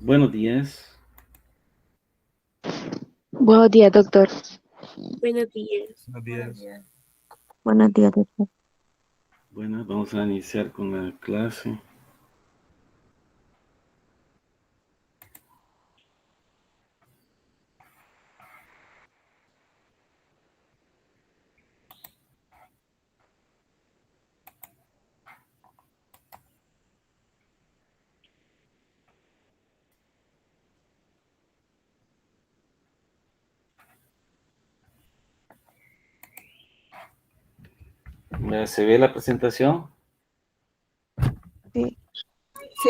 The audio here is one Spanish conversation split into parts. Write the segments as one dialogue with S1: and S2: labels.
S1: Buenos días.
S2: Buenos días, doctor.
S3: Buenos días.
S4: Buenos días.
S2: Buenos días, doctor.
S1: Bueno, vamos a iniciar con la clase. ¿Se ve la presentación?
S2: Sí.
S3: Sí.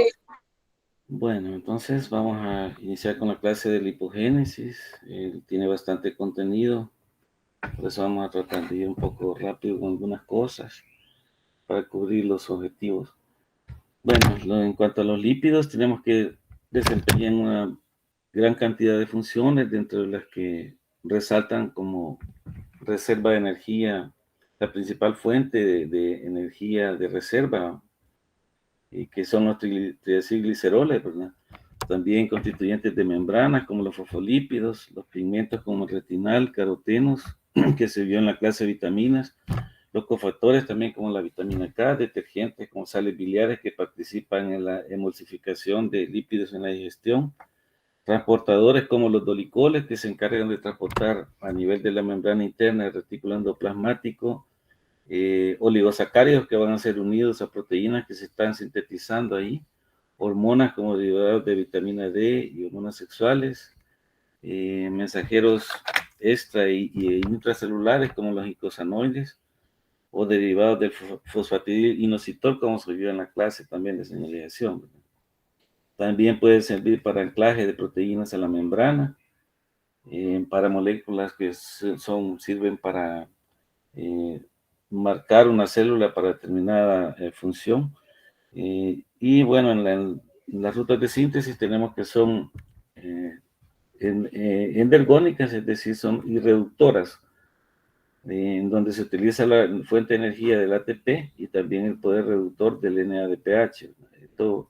S1: Bueno, entonces vamos a iniciar con la clase de lipogénesis. Tiene bastante contenido, por eso vamos a tratar de ir un poco rápido con algunas cosas para cubrir los objetivos. Bueno, en cuanto a los lípidos, tenemos que desempeñar una gran cantidad de funciones, dentro de las que resaltan como reserva de energía, la principal fuente de energía de reserva, que son los triacilgliceroles, ¿verdad? También constituyentes de membranas como los fosfolípidos, los pigmentos como el retinal, carotenos, que se vio en la clase de vitaminas, los cofactores también como la vitamina K, detergentes como sales biliares que participan en la emulsificación de lípidos en la digestión, transportadores como los dolicoles que se encargan de transportar a nivel de la membrana interna del retículo endoplasmático oligosacáridos que van a ser unidos a proteínas que se están sintetizando ahí, hormonas como derivados de vitamina D y hormonas sexuales, mensajeros extra y intracelulares como los icosanoides o derivados del fosfatidilinositol, como se vio en la clase también de señalización, ¿verdad? También puede servir para anclaje de proteínas a la membrana, para moléculas que sirven para marcar una célula para determinada función. Y bueno, en las rutas de síntesis tenemos que son endergónicas, es decir, son irreductoras, en donde se utiliza la fuente de energía del ATP y también el poder reductor del NADPH. Esto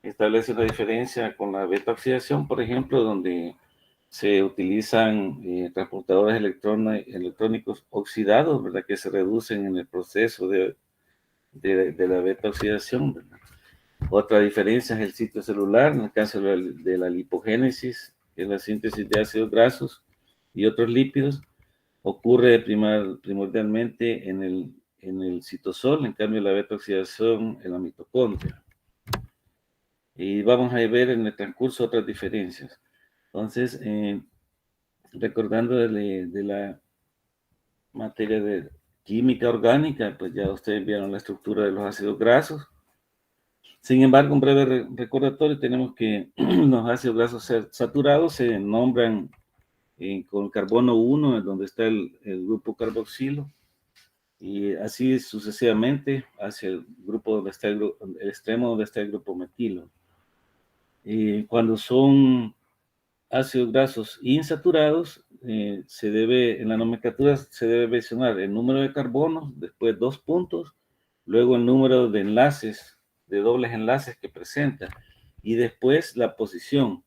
S1: establece una diferencia con la beta oxidación, por ejemplo, donde se utilizan transportadores electrónicos oxidados, ¿verdad? Que se reducen en el proceso de la beta oxidación, ¿verdad? Otra diferencia es el sitio celular, en el caso de la lipogénesis, que es la síntesis de ácidos grasos y otros lípidos, ocurre primordialmente en el citosol, en cambio la beta oxidación en la mitocondria. Y vamos a ver en el transcurso otras diferencias. Entonces, recordando de la materia de química orgánica, pues ya ustedes vieron la estructura de los ácidos grasos. Sin embargo, un breve recordatorio, tenemos que los ácidos grasos saturados se nombran con carbono 1, en donde está el grupo carboxilo, y así sucesivamente hacia el grupo donde está el extremo donde está el grupo metilo. Cuando son ácidos grasos insaturados, en la nomenclatura se debe mencionar el número de carbonos, después 2 puntos, luego el número de enlaces, de dobles enlaces que presenta, y después la posición.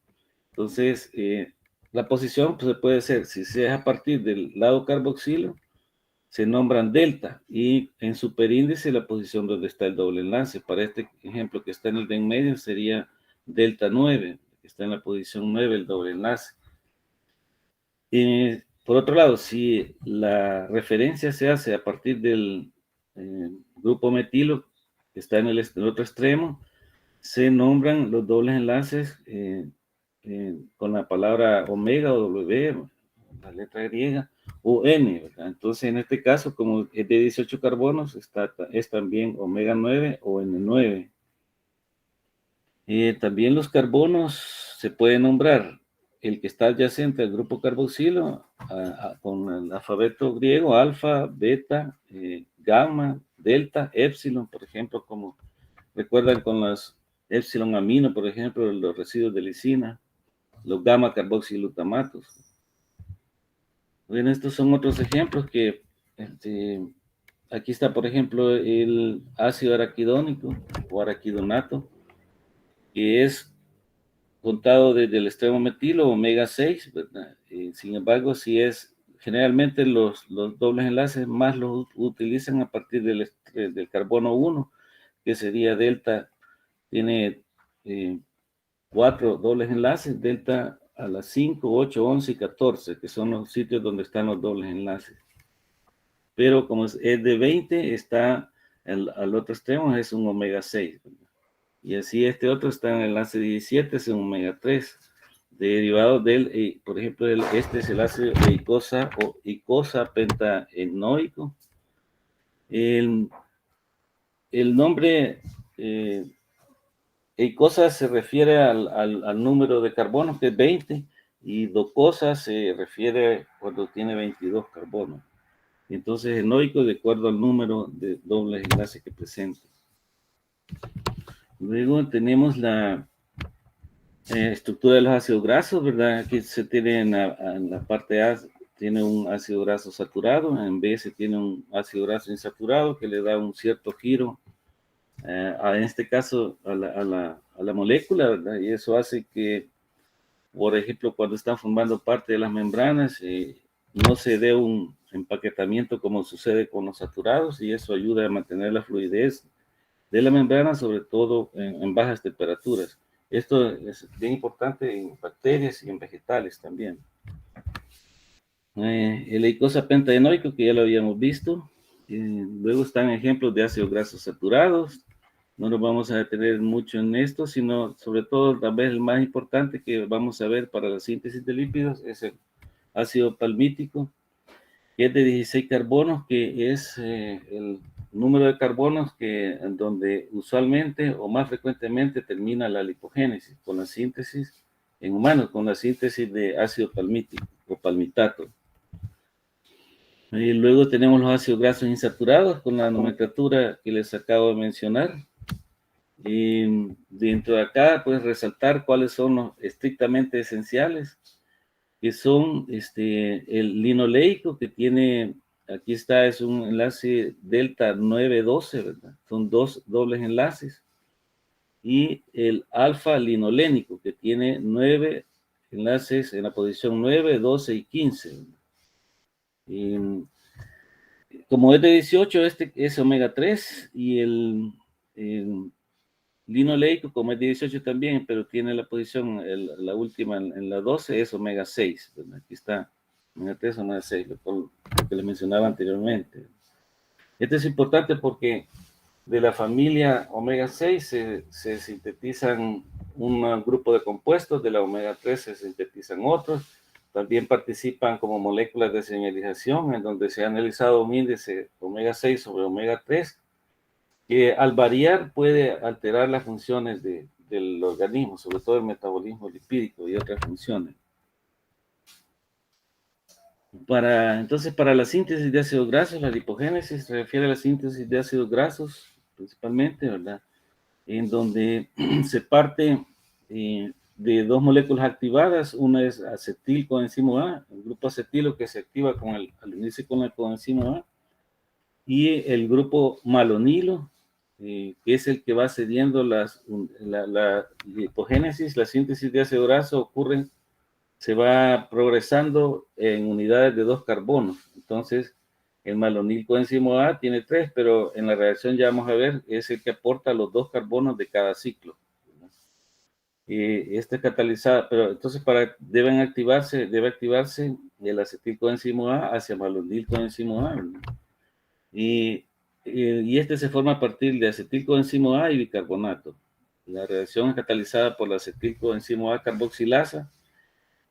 S1: Entonces, la posición pues, puede ser, si se es a partir del lado carboxilo, se nombran delta, y en superíndice la posición donde está el doble enlace. Para este ejemplo que está en el de en medio sería delta 9, que está en la posición 9 el doble enlace. Por otro lado, si la referencia se hace a partir del grupo metilo, que está en el otro extremo, se nombran los dobles enlaces con la palabra omega o W, la letra griega, o N, ¿verdad? Entonces, en este caso, como es de 18 carbonos, es también omega 9 o N9. También los carbonos se pueden nombrar el que está adyacente al grupo carboxilo con el alfabeto griego, alfa, beta, gamma, delta, épsilon, por ejemplo, como recuerdan con las épsilon amino, por ejemplo, los residuos de lisina, los gamma carboxilutamatos. Bien, estos son otros ejemplos que aquí está, por ejemplo, el ácido araquidónico o araquidonato, que es contado desde el extremo metilo, omega 6, ¿verdad? Sin embargo, si es generalmente los dobles enlaces más los utilizan a partir del carbono 1, que sería delta, tiene 4 dobles enlaces, delta a las 5, 8, 11 y 14, que son los sitios donde están los dobles enlaces. Pero como es de 20, está al otro extremo, es un omega 6, ¿verdad? Y así este otro está en el enlace 17, es un omega 3, derivado del, por ejemplo, este es el ácido eicosa o icosa pentaenoico. El nombre eicosa se refiere al número de carbonos, que es 20, y docosa se refiere cuando tiene 22 carbonos. Entonces, enoico de acuerdo al número de dobles enlaces que presenta. Luego tenemos la estructura de los ácidos grasos, ¿verdad? Aquí se tiene en la parte A, tiene un ácido graso saturado, en B se tiene un ácido graso insaturado que le da un cierto giro, en este caso a la molécula, ¿verdad? Y eso hace que, por ejemplo, cuando están formando parte de las membranas, no se dé un empaquetamiento como sucede con los saturados, y eso ayuda a mantener la fluidez de la membrana, sobre todo en bajas temperaturas. Esto es bien importante en bacterias y en vegetales también. El eicosa pentaenoico, que ya lo habíamos visto. Luego están ejemplos de ácidos grasos saturados. No nos vamos a detener mucho en esto, sino sobre todo, tal vez el más importante que vamos a ver para la síntesis de lípidos es el ácido palmítico, que es de 16 carbonos, que es el número de carbonos en donde usualmente o más frecuentemente termina la lipogénesis, con la síntesis en humanos, con la síntesis de ácido palmítico o palmitato. Y luego tenemos los ácidos grasos insaturados con la nomenclatura que les acabo de mencionar. Y dentro de acá, pues resaltar cuáles son los estrictamente esenciales, que son el linoleico, que tiene, aquí está, es un enlace delta 912, ¿verdad? Son 2 dobles enlaces. Y el alfa linolénico, que tiene 9 enlaces en la posición 9, 12 y 15, ¿verdad? Y como es de 18, este es omega 3, y el linoleico, como es de 18 también, pero tiene la posición, la última en la 12, es omega 6, ¿verdad? Aquí está, omega 3, omega 6, lo que les mencionaba anteriormente. Este es importante porque de la familia omega 6 se sintetizan un grupo de compuestos, de la omega 3 se sintetizan otros, también participan como moléculas de señalización, en donde se ha analizado un índice omega 6 sobre omega 3, que al variar puede alterar las funciones del organismo, sobre todo el metabolismo lipídico y otras funciones. Entonces, para la síntesis de ácidos grasos, la lipogénesis se refiere a la síntesis de ácidos grasos, principalmente, ¿verdad? En donde se parte de 2 moléculas activadas. Una es acetil coenzimo A, el grupo acetilo, que se activa al unirse con el coenzimo A, y el grupo malonilo, que es el que va cediendo la lipogénesis. La síntesis de ácido graso se va progresando en unidades de 2 carbonos. Entonces, el malonil coenzimo A tiene 3, pero en la reacción ya vamos a ver, es el que aporta los 2 carbonos de cada ciclo. Este catalizado, pero entonces debe activarse el acetil coenzimo A hacia malonil coenzimo A, ¿verdad? Y este se forma a partir de acetilcoenzimo A y bicarbonato. La reacción es catalizada por la acetilcoenzimo A carboxilasa,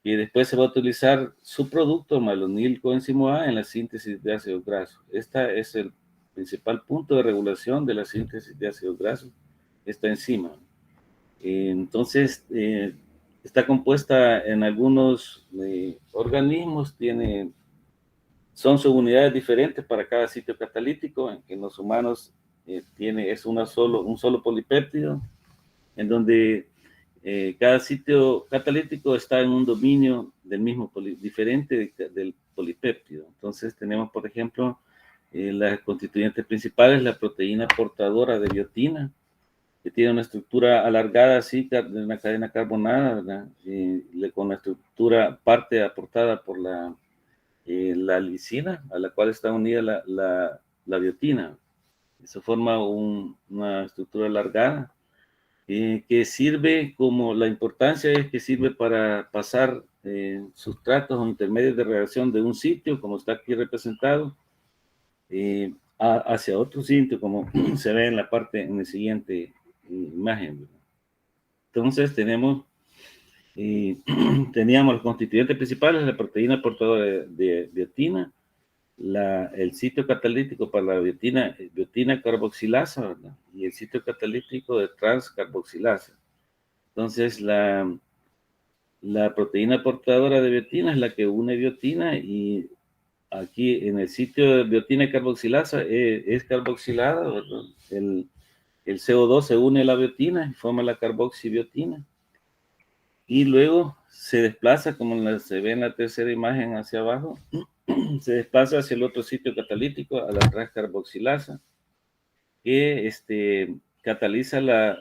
S1: y después se va a utilizar su producto, malonil coenzimo A, en la síntesis de ácidos grasos. Este es el principal punto de regulación de la síntesis de ácidos grasos, esta enzima. Entonces, está compuesta en algunos organismos, son subunidades diferentes para cada sitio catalítico. En los humanos es un solo polipéptido, en donde cada sitio catalítico está en un dominio del mismo diferente del polipéptido. Entonces tenemos, por ejemplo, las constituyentes principales, la proteína portadora de biotina, que tiene una estructura alargada así, de una cadena carbonada, ¿verdad? Con la estructura parte aportada por la lisina, a la cual está unida la biotina. Eso forma una estructura alargada que sirve como, la importancia es que sirve para pasar sustratos o intermedios de reacción de un sitio, como está aquí representado, hacia otro sitio, como se ve en la siguiente imagen, ¿verdad? Entonces teníamos los constituyentes principales, la proteína portadora de biotina, el sitio catalítico para la biotina carboxilasa, ¿verdad? Y el sitio catalítico de transcarboxilasa. Entonces, la proteína portadora de biotina es la que une biotina, y aquí en el sitio de biotina carboxilasa es carboxilada, ¿verdad? El CO2 se une a la biotina y forma la carboxibiotina. Y luego se desplaza, como se ve en la tercera imagen hacia abajo, se desplaza hacia el otro sitio catalítico, a la transcarboxilasa, que cataliza la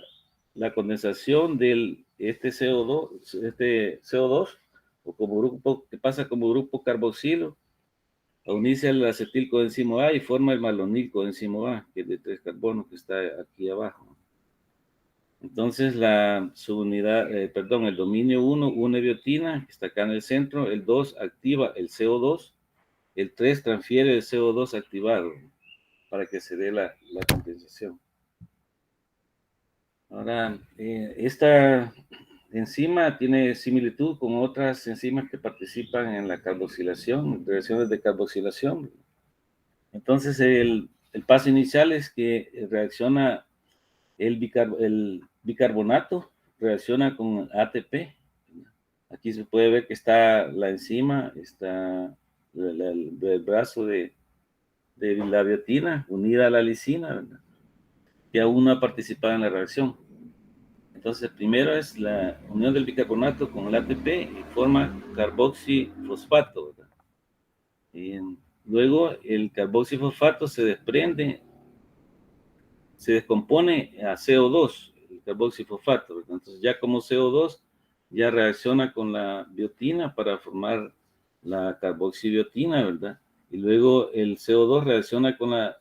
S1: condensación de este CO2, o como grupo, que pasa como grupo carboxilo, a unirse al acetilcoenzimo A y forma el malonilcoenzimo A, que es de 3 carbonos, que está aquí abajo. Entonces, el dominio 1 une biotina, que está acá en el centro, el 2 activa el CO2, el 3 transfiere el CO2 activado para que se dé la condensación. Ahora, esta enzima tiene similitud con otras enzimas que participan en la carboxilación, reacciones de carboxilación. Entonces, el paso inicial es que reacciona el bicarbonato, reacciona con ATP. Aquí se puede ver que está la enzima, está el brazo de la biotina unida a la lisina, ¿verdad? Que aún no ha participado en la reacción. Entonces, primero es la unión del bicarbonato con el ATP y forma carboxifosfato, ¿verdad? Y luego el carboxifosfato se desprende, se descompone a CO2, el carboxifosfato, ¿verdad? Entonces, ya como CO2, ya reacciona con la biotina para formar la carboxibiotina, ¿verdad? Y luego el CO2 reacciona con lo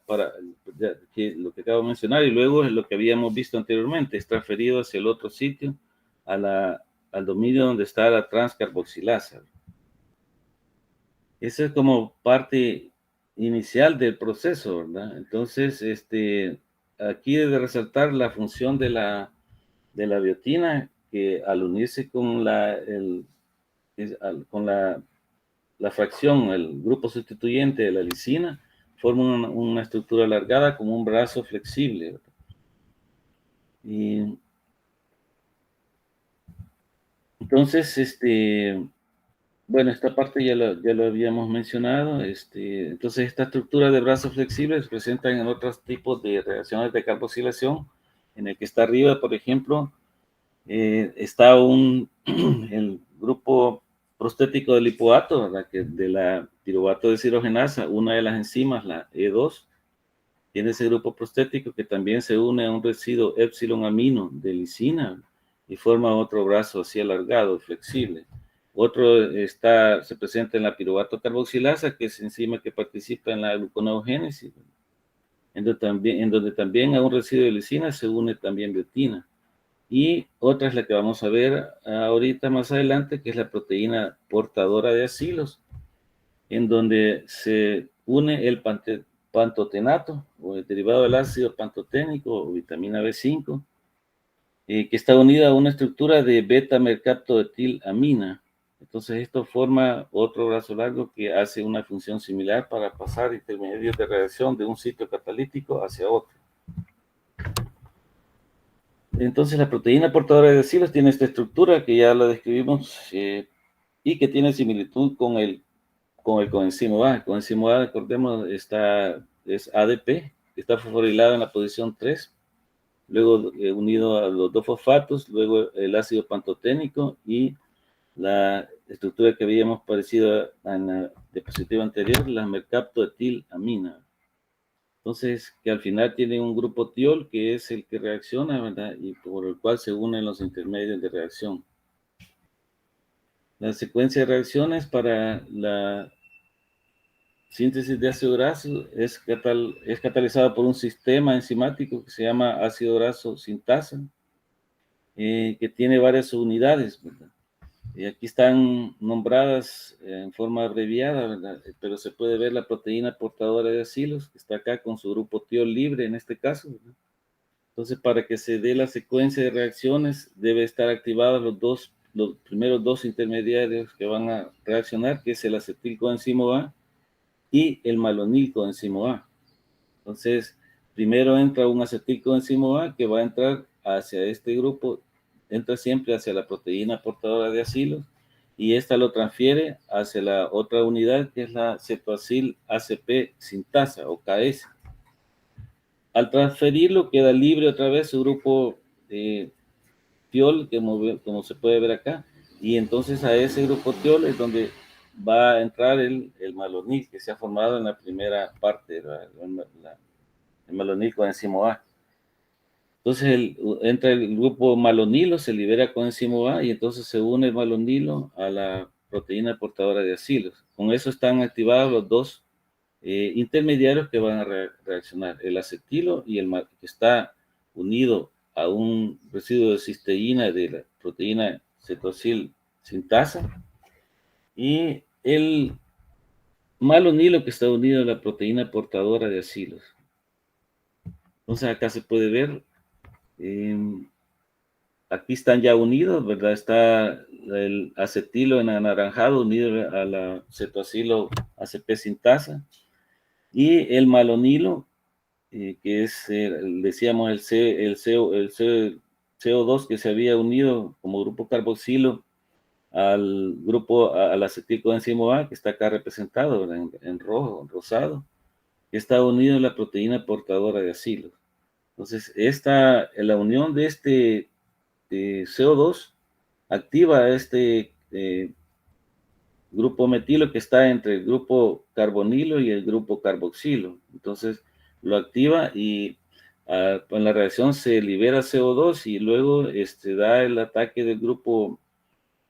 S1: que acabo de mencionar, y luego es lo que habíamos visto anteriormente, es transferido hacia el otro sitio, al dominio donde está la transcarboxilasa. Esa es como parte inicial del proceso, ¿verdad? Entonces, aquí debe resaltar la función de la biotina, que al unirse con la fracción, el grupo sustituyente de la lisina, forma una estructura alargada como un brazo flexible, ¿verdad? Y entonces, bueno, esta parte ya lo habíamos mencionado. Entonces, esta estructura de brazos flexibles se presenta en otros tipos de reacciones de carboxilación, en el que está arriba, por ejemplo, está el grupo prostético del lipoato, ¿verdad? Que de la piruvato deshidrogenasa, una de las enzimas, la E2, tiene ese grupo prostético que también se une a un residuo epsilon amino de lisina y forma otro brazo así alargado, flexible. Otro se presenta en la piruvato carboxilasa, que es enzima que participa en la gluconeogénesis, en donde también a un residuo de lisina se une también biotina. Y otra es la que vamos a ver ahorita más adelante, que es la proteína portadora de acilos, en donde se une el pantotenato, o el derivado del ácido pantoténico, o vitamina B5, que está unida a una estructura de beta-mercaptoetilamina. Entonces, esto forma otro brazo largo que hace una función similar para pasar intermedios de reacción de un sitio catalítico hacia otro. Entonces, la proteína portadora de acilos tiene esta estructura que ya la describimos, y que tiene similitud con el coenzimo A. El coenzimo A, recordemos, es ADP, está fosforilado en la posición 3, luego unido a los dos fosfatos, luego el ácido pantoténico y la estructura que habíamos parecido en la diapositiva anterior, la mercaptoetilamina. Entonces, que al final tiene un grupo tiol que es el que reacciona, ¿verdad? Y por el cual se unen los intermedios de reacción. La secuencia de reacciones para la síntesis de ácido graso es catalizada por un sistema enzimático que se llama ácido graso sintasa, que tiene varias unidades, ¿verdad? Y aquí están nombradas en forma abreviada, ¿verdad? Pero se puede ver la proteína portadora de acilos, que está acá con su grupo tiol libre en este caso, ¿verdad? Entonces, para que se dé la secuencia de reacciones, debe estar activados los primeros dos intermediarios que van a reaccionar, que es el acetilcoenzimo A y el malonilcoenzimo A. Entonces, primero entra un acetilcoenzimo A que va a entrar hacia este grupo, entra siempre hacia la proteína portadora de acilos, y esta lo transfiere hacia la otra unidad, que es la cetoacil ACP sintasa, o KS. Al transferirlo, queda libre otra vez su grupo tiol, como se puede ver acá, y entonces a ese grupo tiol es donde va a entrar el malonil, que se ha formado en la primera parte, el malonil coenzimo A. Entonces entra el grupo malonilo, se libera coenzimo A, y entonces se une el malonilo a la proteína portadora de acilos. Con eso están activados los dos intermediarios que van a reaccionar, el acetilo y que está unido a un residuo de cisteína de la proteína cetoacil sintasa, y el malonilo que está unido a la proteína portadora de acilos. Entonces acá se puede ver, aquí están ya unidos, ¿verdad? Está el acetilo en anaranjado unido a la cetoacilo ACP sintasa, y el malonilo, que es, decíamos, el CO2 que se había unido como grupo carboxilo al acetilcoenzimo A, que está acá representado en rojo, en rosado, que está unido a la proteína portadora de acilos. Entonces, la unión de este CO2 activa este grupo metilo que está entre el grupo carbonilo y el grupo carboxilo. Entonces lo activa y en la reacción se libera CO2 y luego da el ataque del grupo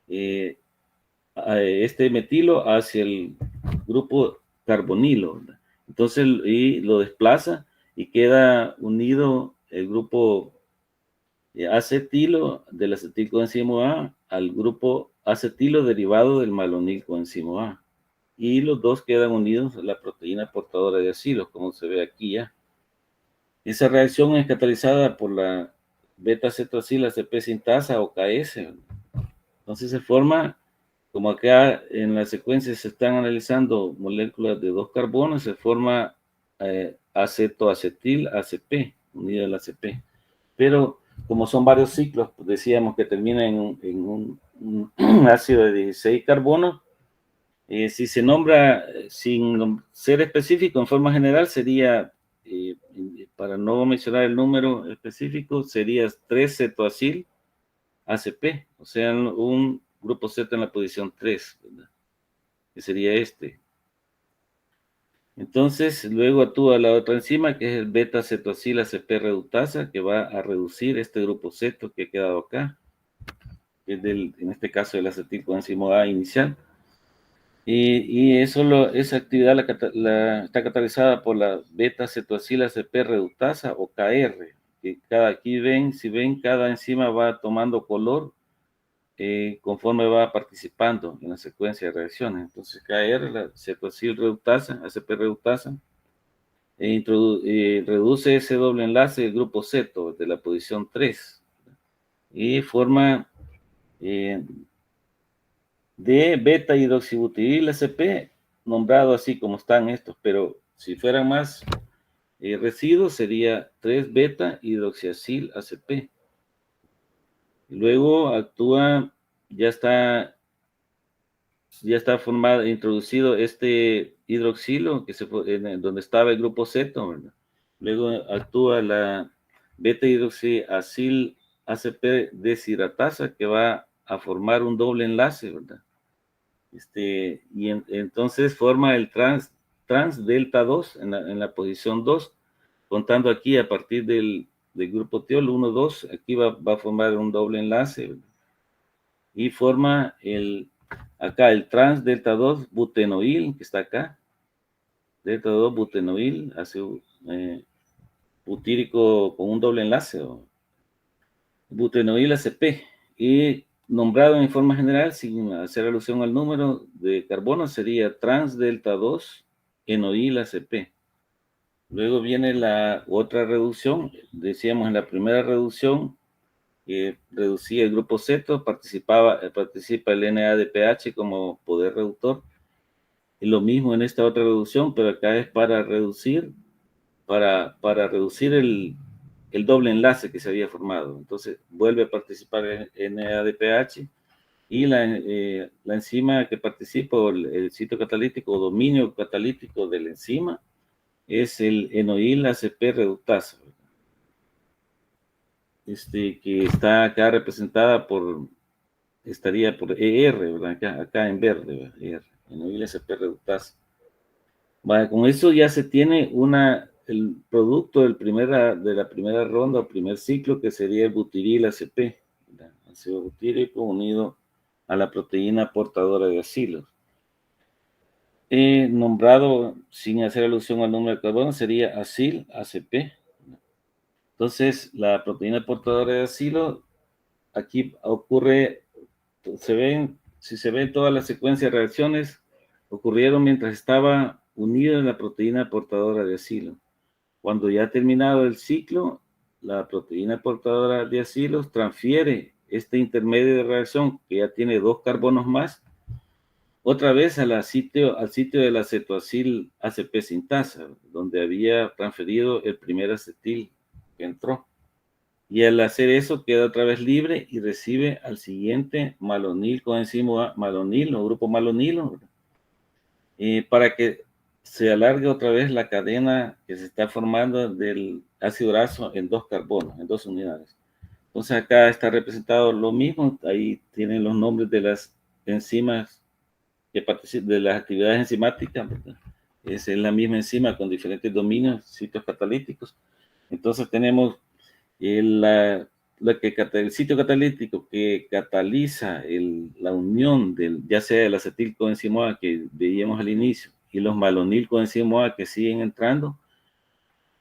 S1: este metilo hacia el grupo carbonilo, ¿verdad? Entonces y lo desplaza y queda unido el grupo acetilo del acetilcoenzimo A al grupo acetilo derivado del malonilcoenzimo A. Y los dos quedan unidos a la proteína portadora de acilos, como se ve aquí ya. Esa reacción es catalizada por la beta-cetoacil ACP sintasa, o KS. Entonces se forma, como acá en la secuencia se están analizando moléculas de 2 carbonos, se forma acetoacetil ACP, unida al ACP. Pero como son varios ciclos, pues decíamos que termina en un ácido de 16 carbonos. Si se nombra sin ser específico, en forma general sería, para no mencionar el número específico, sería 3-cetoacil ACP, o sea, un grupo Z en la posición 3, ¿verdad? Que sería este. Entonces, luego actúa la otra enzima, que es el beta-cetoacil ACP reductasa, que va a reducir este grupo Z que ha quedado acá, que es en este caso el acetilcoenzimo A inicial. Y esa actividad está catalizada por la beta-cetoacil ACP reductasa, o KR, que si ven, cada enzima va tomando color conforme va participando en la secuencia de reacciones. Entonces, KR, la cetoacil reductasa, ACP reductasa, reduce ese doble enlace del grupo ceto de la posición 3 y forma de beta hidroxibutiril ACP, nombrado así como están estos, pero si fueran más residuos sería 3 beta hidroxiacil ACP. Y luego actúa, ya está formado, introducido este hidroxilo donde estaba el grupo ceto, ¿verdad? Luego actúa la beta hidroxiacil ACP deshidratasa, que va a formar un doble enlace, ¿verdad? Y entonces forma el trans delta 2 en la posición 2, contando aquí a partir del grupo tiol 1, 2, aquí va a formar un doble enlace, ¿verdad? Y forma acá el trans delta 2 butenoil, que está acá, delta 2 butenoil, hace butírico con un doble enlace, butenoil ACP, y nombrado en forma general, sin hacer alusión al número de carbono, sería trans delta 2 enoil ACP. Luego viene la otra reducción, decíamos en la primera reducción, que reducía el grupo Z, participa el NADPH como poder reductor, y lo mismo en esta otra reducción, pero acá es para reducir, para reducir el doble enlace que se había formado. Entonces vuelve a participar en NADPH, y la enzima que participa, o el sitio catalítico o dominio catalítico de la enzima, es el enoil ACP reductasa, que está acá representada estaría por ER, ¿verdad? Acá en verde, ¿verdad? ER, enoil ACP reductasa. Vale, con eso ya se tiene el producto de la primera ronda o primer ciclo, que sería el butiril ACP, ¿verdad? Ácido butírico unido a la proteína portadora de acilos. Nombrado sin hacer alusión al número de carbono, sería acil ACP. Entonces, la proteína portadora de acilo, aquí ocurre, si se ven todas las secuencias de reacciones, ocurrieron mientras estaba unido en la proteína portadora de acilo. Cuando ya ha terminado el ciclo, la proteína portadora de acilos transfiere este intermedio de reacción, que ya tiene 2 carbonos más, otra vez al sitio de la cetoacil ACP sintasa, donde había transferido el primer acetil que entró. Y al hacer eso queda otra vez libre y recibe al siguiente malonil coenzima malonil o grupo malonilo, para que se alargue otra vez la cadena que se está formando del ácido graso en 2 carbonos, en 2 unidades. Entonces acá está representado lo mismo, ahí tienen los nombres de las enzimas que participan de las actividades enzimáticas, ¿verdad? Es la misma enzima con diferentes dominios, sitios catalíticos. Entonces tenemos el sitio catalítico que cataliza la unión ya sea el acetilcoenzima A que veíamos al inicio y los malonilcoenzima A que siguen entrando,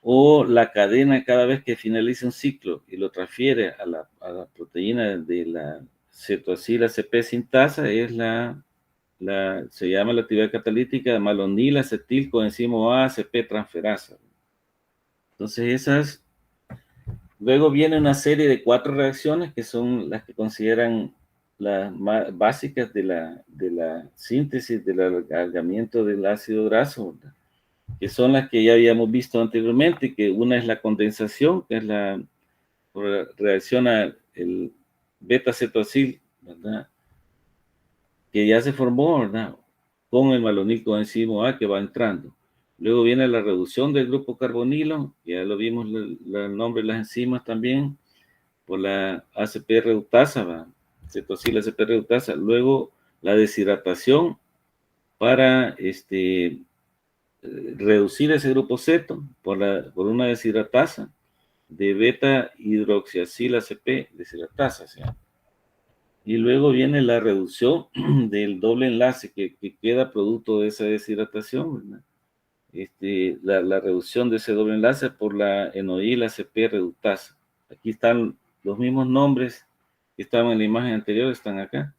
S1: o la cadena cada vez que finaliza un ciclo y lo transfiere a la proteína de la cetoacil ACP sintasa, se llama la actividad catalítica de malonil acetilcoenzima A ACP transferasa. Entonces luego viene una serie de 4 reacciones que son las que consideran las más básicas de la síntesis del alargamiento del ácido graso, ¿verdad? Que son las que ya habíamos visto anteriormente, que una es la condensación, que es reacciona el beta-cetoacil, ¿verdad? Que ya se formó, ¿verdad? Con el malonilcoenzima A que va entrando. Luego viene la reducción del grupo carbonilo, ya lo vimos el nombre de las enzimas también, por la ACP reductasa, cetoacil ACP reductasa. Luego la deshidratación para reducir ese grupo ceto por una deshidratasa de beta hidroxiacil ACP deshidratasa, ¿sí? Y luego viene la reducción del doble enlace que queda producto de esa deshidratación, ¿verdad? La reducción de ese doble enlace por la enoil ACP reductasa. Aquí están los mismos nombres que estaban en la imagen anterior, están acá.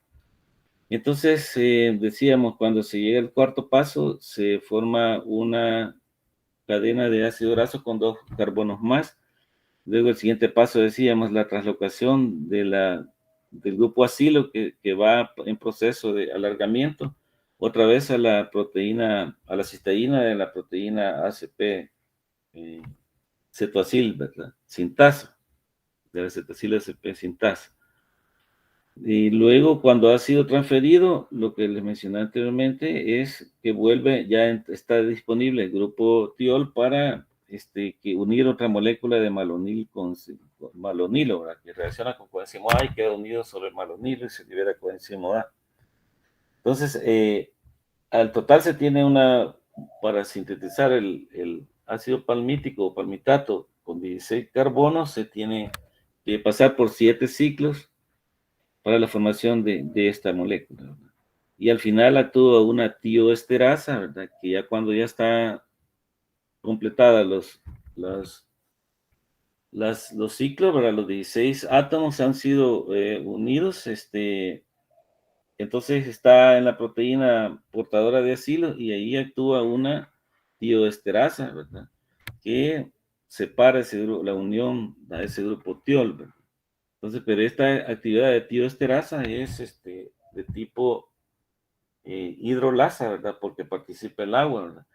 S1: Entonces, decíamos, cuando se llega al cuarto paso, se forma una cadena de ácido graso con 2 carbonos más. Luego el siguiente paso, decíamos, la translocación del grupo acilo que va en proceso de alargamiento, otra vez a la proteína, a la cisteína de la proteína ACP cetoacil, ¿verdad? Sintasa, de la cetoacil ACP sintasa. Y luego, cuando ha sido transferido, lo que les mencioné anteriormente es que vuelve, ya está disponible el grupo tiol para que unir otra molécula de malonil con malonilo, ¿verdad? Que reacciona con coenzima A y queda unido sobre el malonilo y se libera coenzima A. Entonces, al total se tiene para sintetizar ácido palmítico o palmitato con 16 carbonos, se tiene que pasar por 7 ciclos para la formación de esta molécula, ¿verdad? Y al final actúa una tioesterasa, ¿verdad? Que ya cuando ya está completada los ciclos, ¿verdad? Los 16 átomos han sido unidos, entonces está en la proteína portadora de acilo y ahí actúa una tioesterasa, ¿verdad? Que separa la unión a ese grupo tiol, ¿verdad? Entonces, pero esta actividad de tioesterasa es de tipo hidrolasa, ¿verdad? Porque participa el agua, ¿verdad?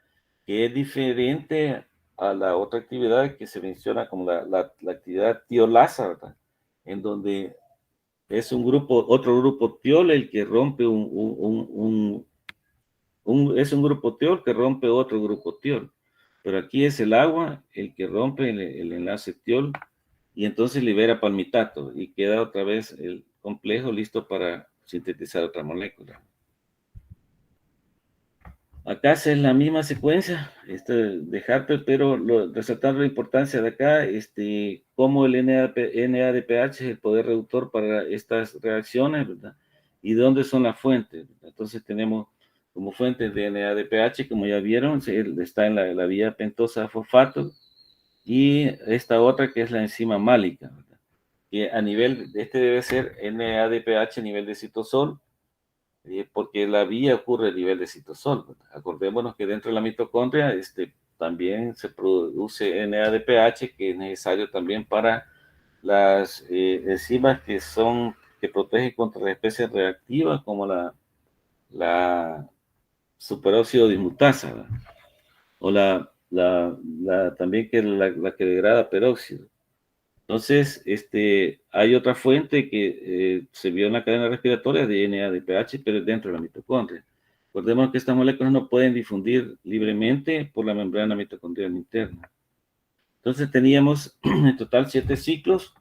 S1: Que es diferente a la otra actividad que se menciona como la actividad tiolasa, ¿verdad? En donde es otro grupo tiol el que rompe es un grupo tiol que rompe otro grupo tiol. Pero aquí es el agua el que rompe el enlace tiol y entonces libera palmitato y queda otra vez el complejo listo para sintetizar otra molécula. Acá es la misma secuencia de Harper, pero resaltando la importancia de acá, cómo el NADPH es el poder reductor para estas reacciones, ¿verdad? Y dónde son las fuentes, ¿verdad? Entonces tenemos como fuentes de NADPH, como ya vieron, está en la vía pentosa fosfato, y esta otra que es la enzima málica, ¿verdad? Que a nivel, debe ser NADPH a nivel de citosol, porque la vía ocurre a nivel de citosol, ¿verdad? Acordémonos que dentro de la mitocondria también se produce NADPH, que es necesario también para las enzimas que protegen contra las especies reactivas, como la superóxido dismutasa, ¿verdad? O también que la que degrada peróxido. Entonces, hay otra fuente que se vio en la cadena respiratoria de NADPH, pero es dentro de la mitocondria. Recordemos que estas moléculas no pueden difundir libremente por la membrana mitocondrial interna. Entonces, teníamos en total 7 ciclos,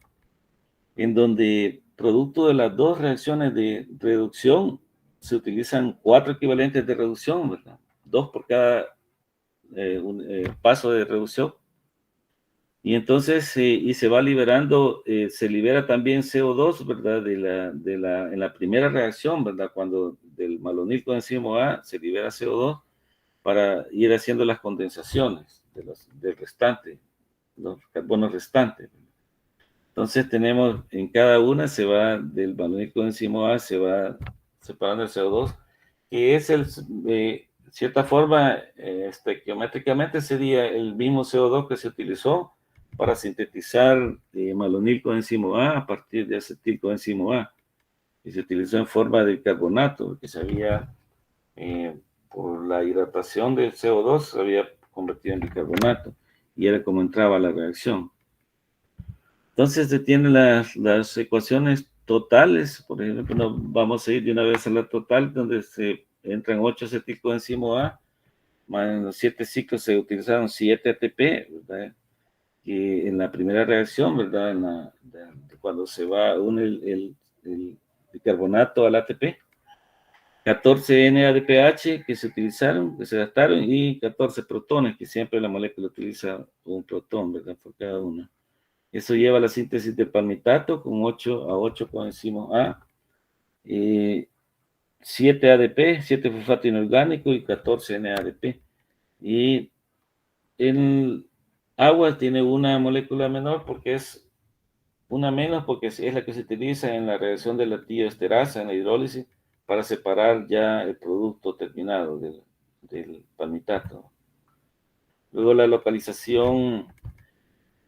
S1: en donde, producto de las 2 reacciones de reducción, se utilizan 4 equivalentes de reducción, ¿verdad? 2 por cada paso de reducción. Y entonces, y se va liberando, se libera también CO2, ¿verdad? En la primera reacción, ¿verdad? Cuando del malonil coenzima A se libera CO2 para ir haciendo las condensaciones del restante, los carbonos restantes. Entonces tenemos, en cada una se va, del malonil coenzima A se va separando el CO2, que es cierta forma, estequiométricamente sería el mismo CO2 que se utilizó para sintetizar malonil coenzima A partir de acetil coenzima A, y se utilizó en forma de carbonato, que se había, por la hidratación del CO2, se había convertido en bicarbonato, y era como entraba la reacción. Entonces se tienen las ecuaciones totales, por ejemplo, vamos a ir de una vez a la total, donde se entran 8 acetilcoenzima A, más en los 7 ciclos se utilizaron 7 ATP, ¿verdad? Que en la primera reacción, ¿verdad? Cuando se va une el bicarbonato al ATP, 14 NADPH que se utilizaron, que se gastaron, y 14 protones, que siempre la molécula utiliza un protón, ¿verdad? Por cada una. Eso lleva a la síntesis de palmitato con 8 a 8 coenzima A, 7 ADP, 7 fosfato inorgánico y 14 NADP. Y el agua tiene una molécula menor porque es una menos, porque es la que se utiliza en la reacción de la tioesterasa, en la hidrólisis, para separar ya el producto terminado del palmitato. Luego la localización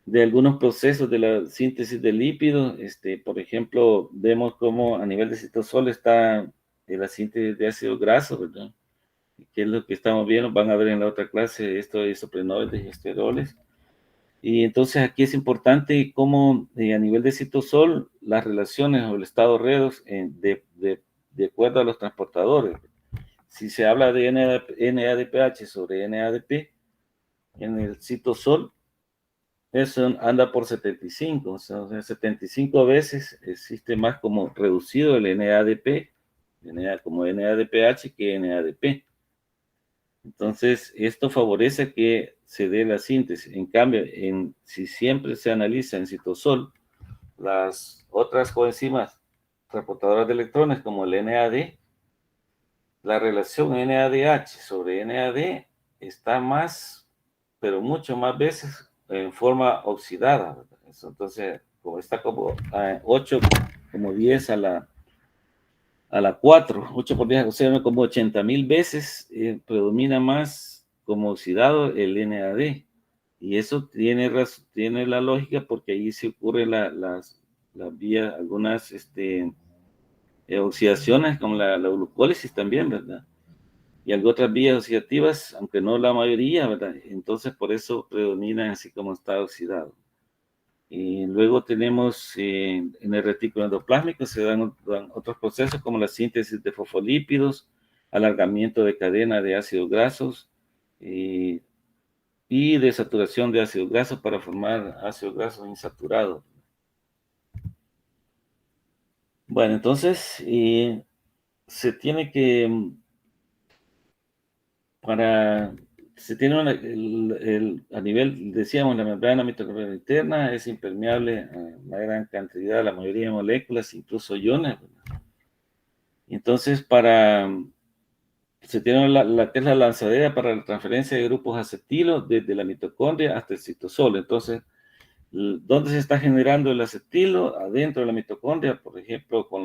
S1: de algunos procesos de la síntesis de lípidos, por ejemplo, vemos cómo a nivel de citosol está la síntesis de ácidos grasos, ¿verdad? Que es lo que estamos viendo, van a ver en la otra clase esto de isoprenoides y esteroles. Y entonces aquí es importante cómo a nivel de citosol las relaciones o el estado redox de acuerdo a los transportadores. Si se habla de NADPH sobre NADP en el citosol, eso anda por 75, o sea, 75 veces existe más como reducido el NADP, como NADPH que NADP. Entonces, esto favorece que se dé la síntesis. En cambio, si siempre se analiza en citosol las otras coenzimas transportadoras de electrones como el NAD, la relación NADH sobre NAD está más, pero mucho más veces en forma oxidada, ¿verdad? Entonces, como está como 8, como 10 a la 4, 8 por 10, o sea, como 80,000 veces predomina más como oxidado el NAD. Y eso tiene la lógica porque ahí se ocurren las vías, algunas oxidaciones como la glucólisis también, ¿verdad? Y algunas otras vías oxidativas, aunque no la mayoría, ¿verdad? Entonces por eso predomina así como está oxidado. Y luego tenemos en el retículo endoplásmico se dan otros procesos como la síntesis de fosfolípidos, alargamiento de cadena de ácidos grasos y de saturación de ácidos grasos para formar ácidos grasos insaturados. Bueno, entonces se tiene que, se tiene a nivel, decíamos, la membrana mitocondrial interna es impermeable a una gran cantidad, la mayoría de moléculas, incluso iones, ¿verdad? Entonces, se tiene que es la lanzadera para la transferencia de grupos acetilo desde la mitocondria hasta el citosol. Entonces, ¿dónde se está generando el acetilo? Adentro de la mitocondria, por ejemplo, con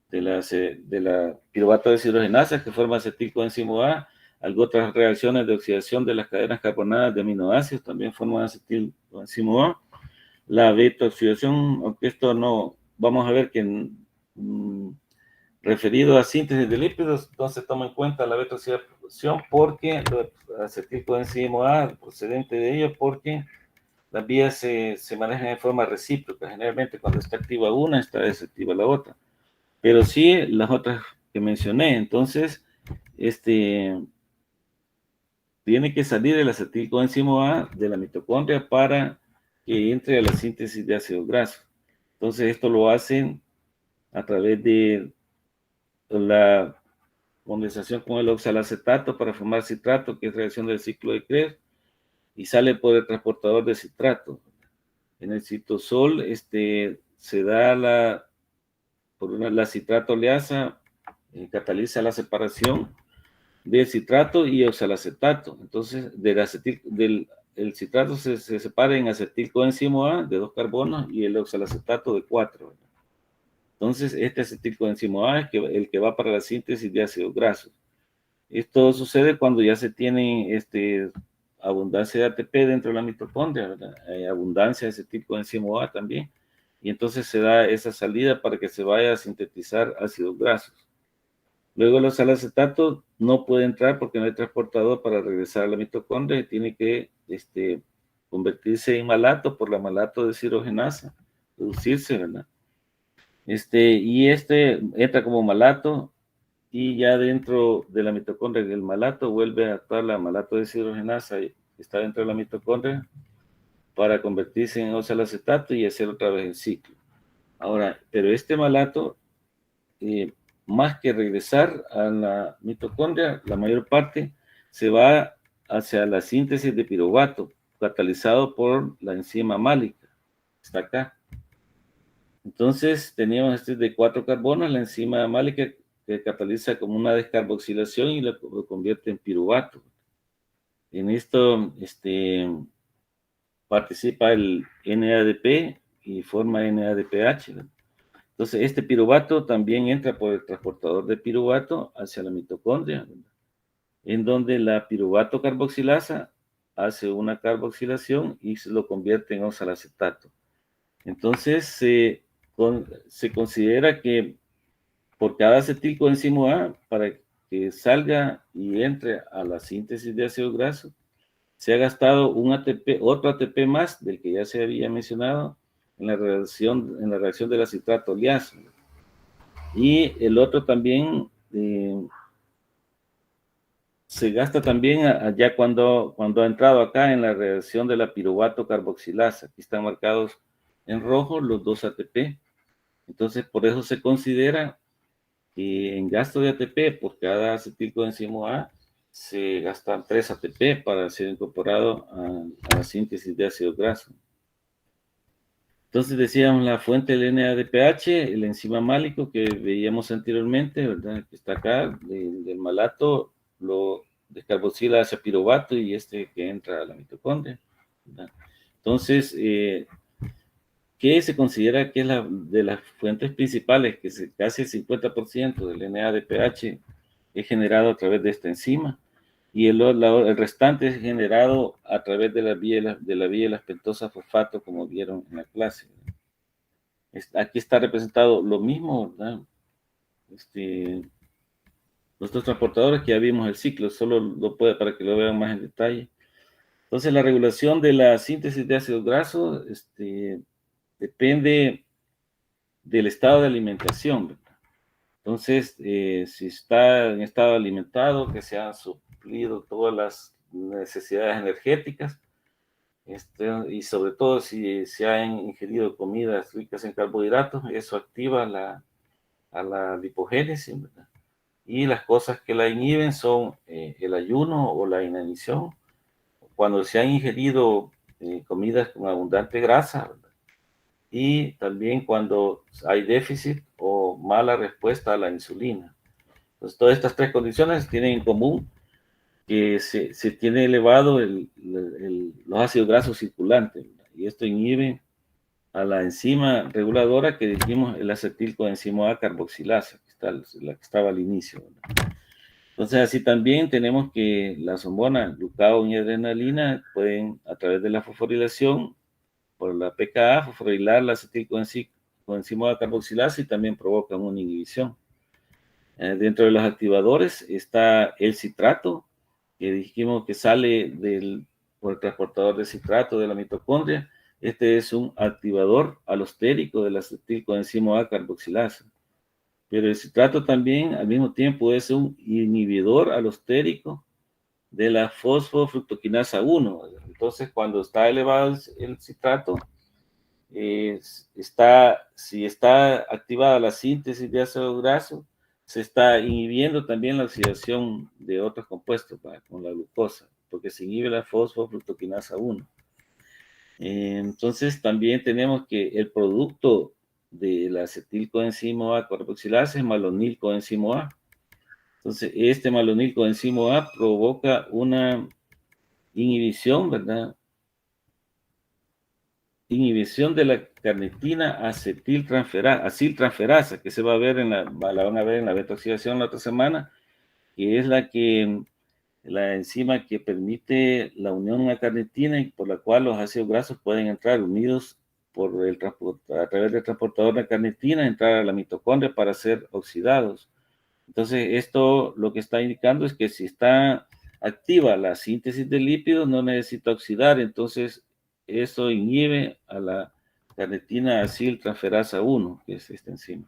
S1: de la piruvato deshidrogenasa que forma acetilcoenzimo A, algunas otras reacciones de oxidación de las cadenas carbonadas de aminoácidos también forman acetilcoenzimo A. La beta-oxidación, aunque esto no, vamos a ver que referido a síntesis de lípidos, no se toma en cuenta la beta-oxidación porque acetilcoenzimo A, procedente de ello, porque las vías se manejan de forma recíproca. Generalmente cuando está activa una, está desactiva la otra. Pero sí las otras que mencioné. Entonces, tiene que salir el acetilcoenzimo A de la mitocondria para que entre a la síntesis de ácidos grasos. Entonces, esto lo hacen a través de la condensación con el oxalacetato para formar citrato, que es reacción del ciclo de Krebs, y sale por el transportador de citrato. En el citosol se da la citrato oleasa, cataliza la separación del citrato y oxalacetato. Entonces, el citrato se separa en acetilcoenzimo A de 2 carbonos y el oxalacetato de 4. Entonces, este acetilcoenzimo A es el que va para la síntesis de ácidos grasos. Esto sucede cuando ya se tiene abundancia de ATP dentro de la mitocondria, ¿verdad? Hay abundancia de acetilcoenzimo A también. Y entonces se da esa salida para que se vaya a sintetizar ácidos grasos. Luego el oxalacetato no puede entrar porque no hay transportador para regresar a la mitocondria y tiene que convertirse en malato por la malato deshidrogenasa, reducirse, ¿verdad? Y entra como malato y ya dentro de la mitocondria el malato vuelve a actuar la malato deshidrogenasa que está dentro de la mitocondria para convertirse en oxalacetato y hacer otra vez el ciclo. Ahora, pero este malato más que regresar a la mitocondria, la mayor parte se va hacia la síntesis de piruvato, catalizado por la enzima málica. Está acá. Entonces, teníamos de 4 carbonos, la enzima málica que cataliza como una descarboxilación y lo convierte en piruvato. En esto participa el NADP y forma NADPH, ¿verdad? Entonces, este piruvato también entra por el transportador de piruvato hacia la mitocondria, ¿verdad? En donde la piruvato carboxilasa hace una carboxilación y se lo convierte en oxalacetato. Entonces, se considera que por cada acetilcoenzimo A, para que salga y entre a la síntesis de ácidos grasos, se ha gastado otro ATP más del que ya se había mencionado en la reacción de la citrato oleasa. Y el otro también se gasta también ya cuando ha entrado acá en la reacción de la piruvato carboxilasa. Aquí están marcados en rojo los 2 ATP. Entonces, por eso se considera que en gasto de ATP por cada acetilcoenzimo A se gastan 3 ATP para ser incorporado a la síntesis de ácido graso. Entonces decíamos la fuente del NADPH, el enzima málico que veíamos anteriormente, ¿verdad? Que está acá, del malato, lo descarboxila hacia piruvato y que entra a la mitocondria, ¿verdad? Entonces, ¿qué se considera que es de las fuentes principales? Que casi el 50% del NADPH es generado a través de esta enzima y el restante es generado a través de la vía de las pentosas fosfato, como vieron en la clase. Aquí está representado lo mismo, ¿verdad? Nuestros transportadores, que ya vimos el ciclo, solo lo puede para que lo vean más en detalle. Entonces, la regulación de la síntesis de ácidos grasos depende del estado de alimentación, ¿verdad? Entonces, si está en estado alimentado, que se han suplido todas las necesidades energéticas, y sobre todo si se han ingerido comidas ricas en carbohidratos, eso activa a la lipogénesis, ¿verdad? Y las cosas que la inhiben son el ayuno o la inanición, cuando se han ingerido comidas con abundante grasa, ¿verdad? Y también cuando hay déficit o mala respuesta a la insulina. Entonces, todas estas tres condiciones tienen en común que se tiene elevado los ácidos grasos circulantes, ¿verdad? Y esto inhibe a la enzima reguladora que dijimos, el acetilcoenzimo A carboxilasa, la que estaba al inicio, ¿verdad? Entonces, así también tenemos que las hormonas glucagón y adrenalina pueden, a través de la fosforilación, por la pKa, fosforilar la acetilcoenzimo A carboxilasa y también provocan una inhibición. Dentro de los activadores está el citrato, que dijimos que sale por el transportador de citrato de la mitocondria. Este es un activador alostérico del acetilcoenzimo A carboxilasa. Pero el citrato también, al mismo tiempo, es un inhibidor alostérico de la fosfofructoquinasa 1. Entonces, cuando está elevado el citrato, si está activada la síntesis de ácido graso, se está inhibiendo también la oxidación de otros compuestos con la glucosa, porque se inhibe la fosfofructoquinasa 1. Entonces, también tenemos que el producto de la acetilcoenzimo A carboxilasa es malonilcoenzimo A. Entonces, este malonilcoenzimo A provoca una inhibición, ¿verdad? Inhibición de la carnitina aciltransferasa, que se va a ver la van a ver en la beta-oxidación la otra semana, que es la enzima que permite la unión a carnitina y por la cual los ácidos grasos pueden entrar unidos a través del transportador de carnitina, entrar a la mitocondria para ser oxidados. Entonces, esto lo que está indicando es que si está activa la síntesis de lípidos, no necesita oxidar, entonces eso inhibe a la carnitina aciltransferasa 1, que es esta enzima.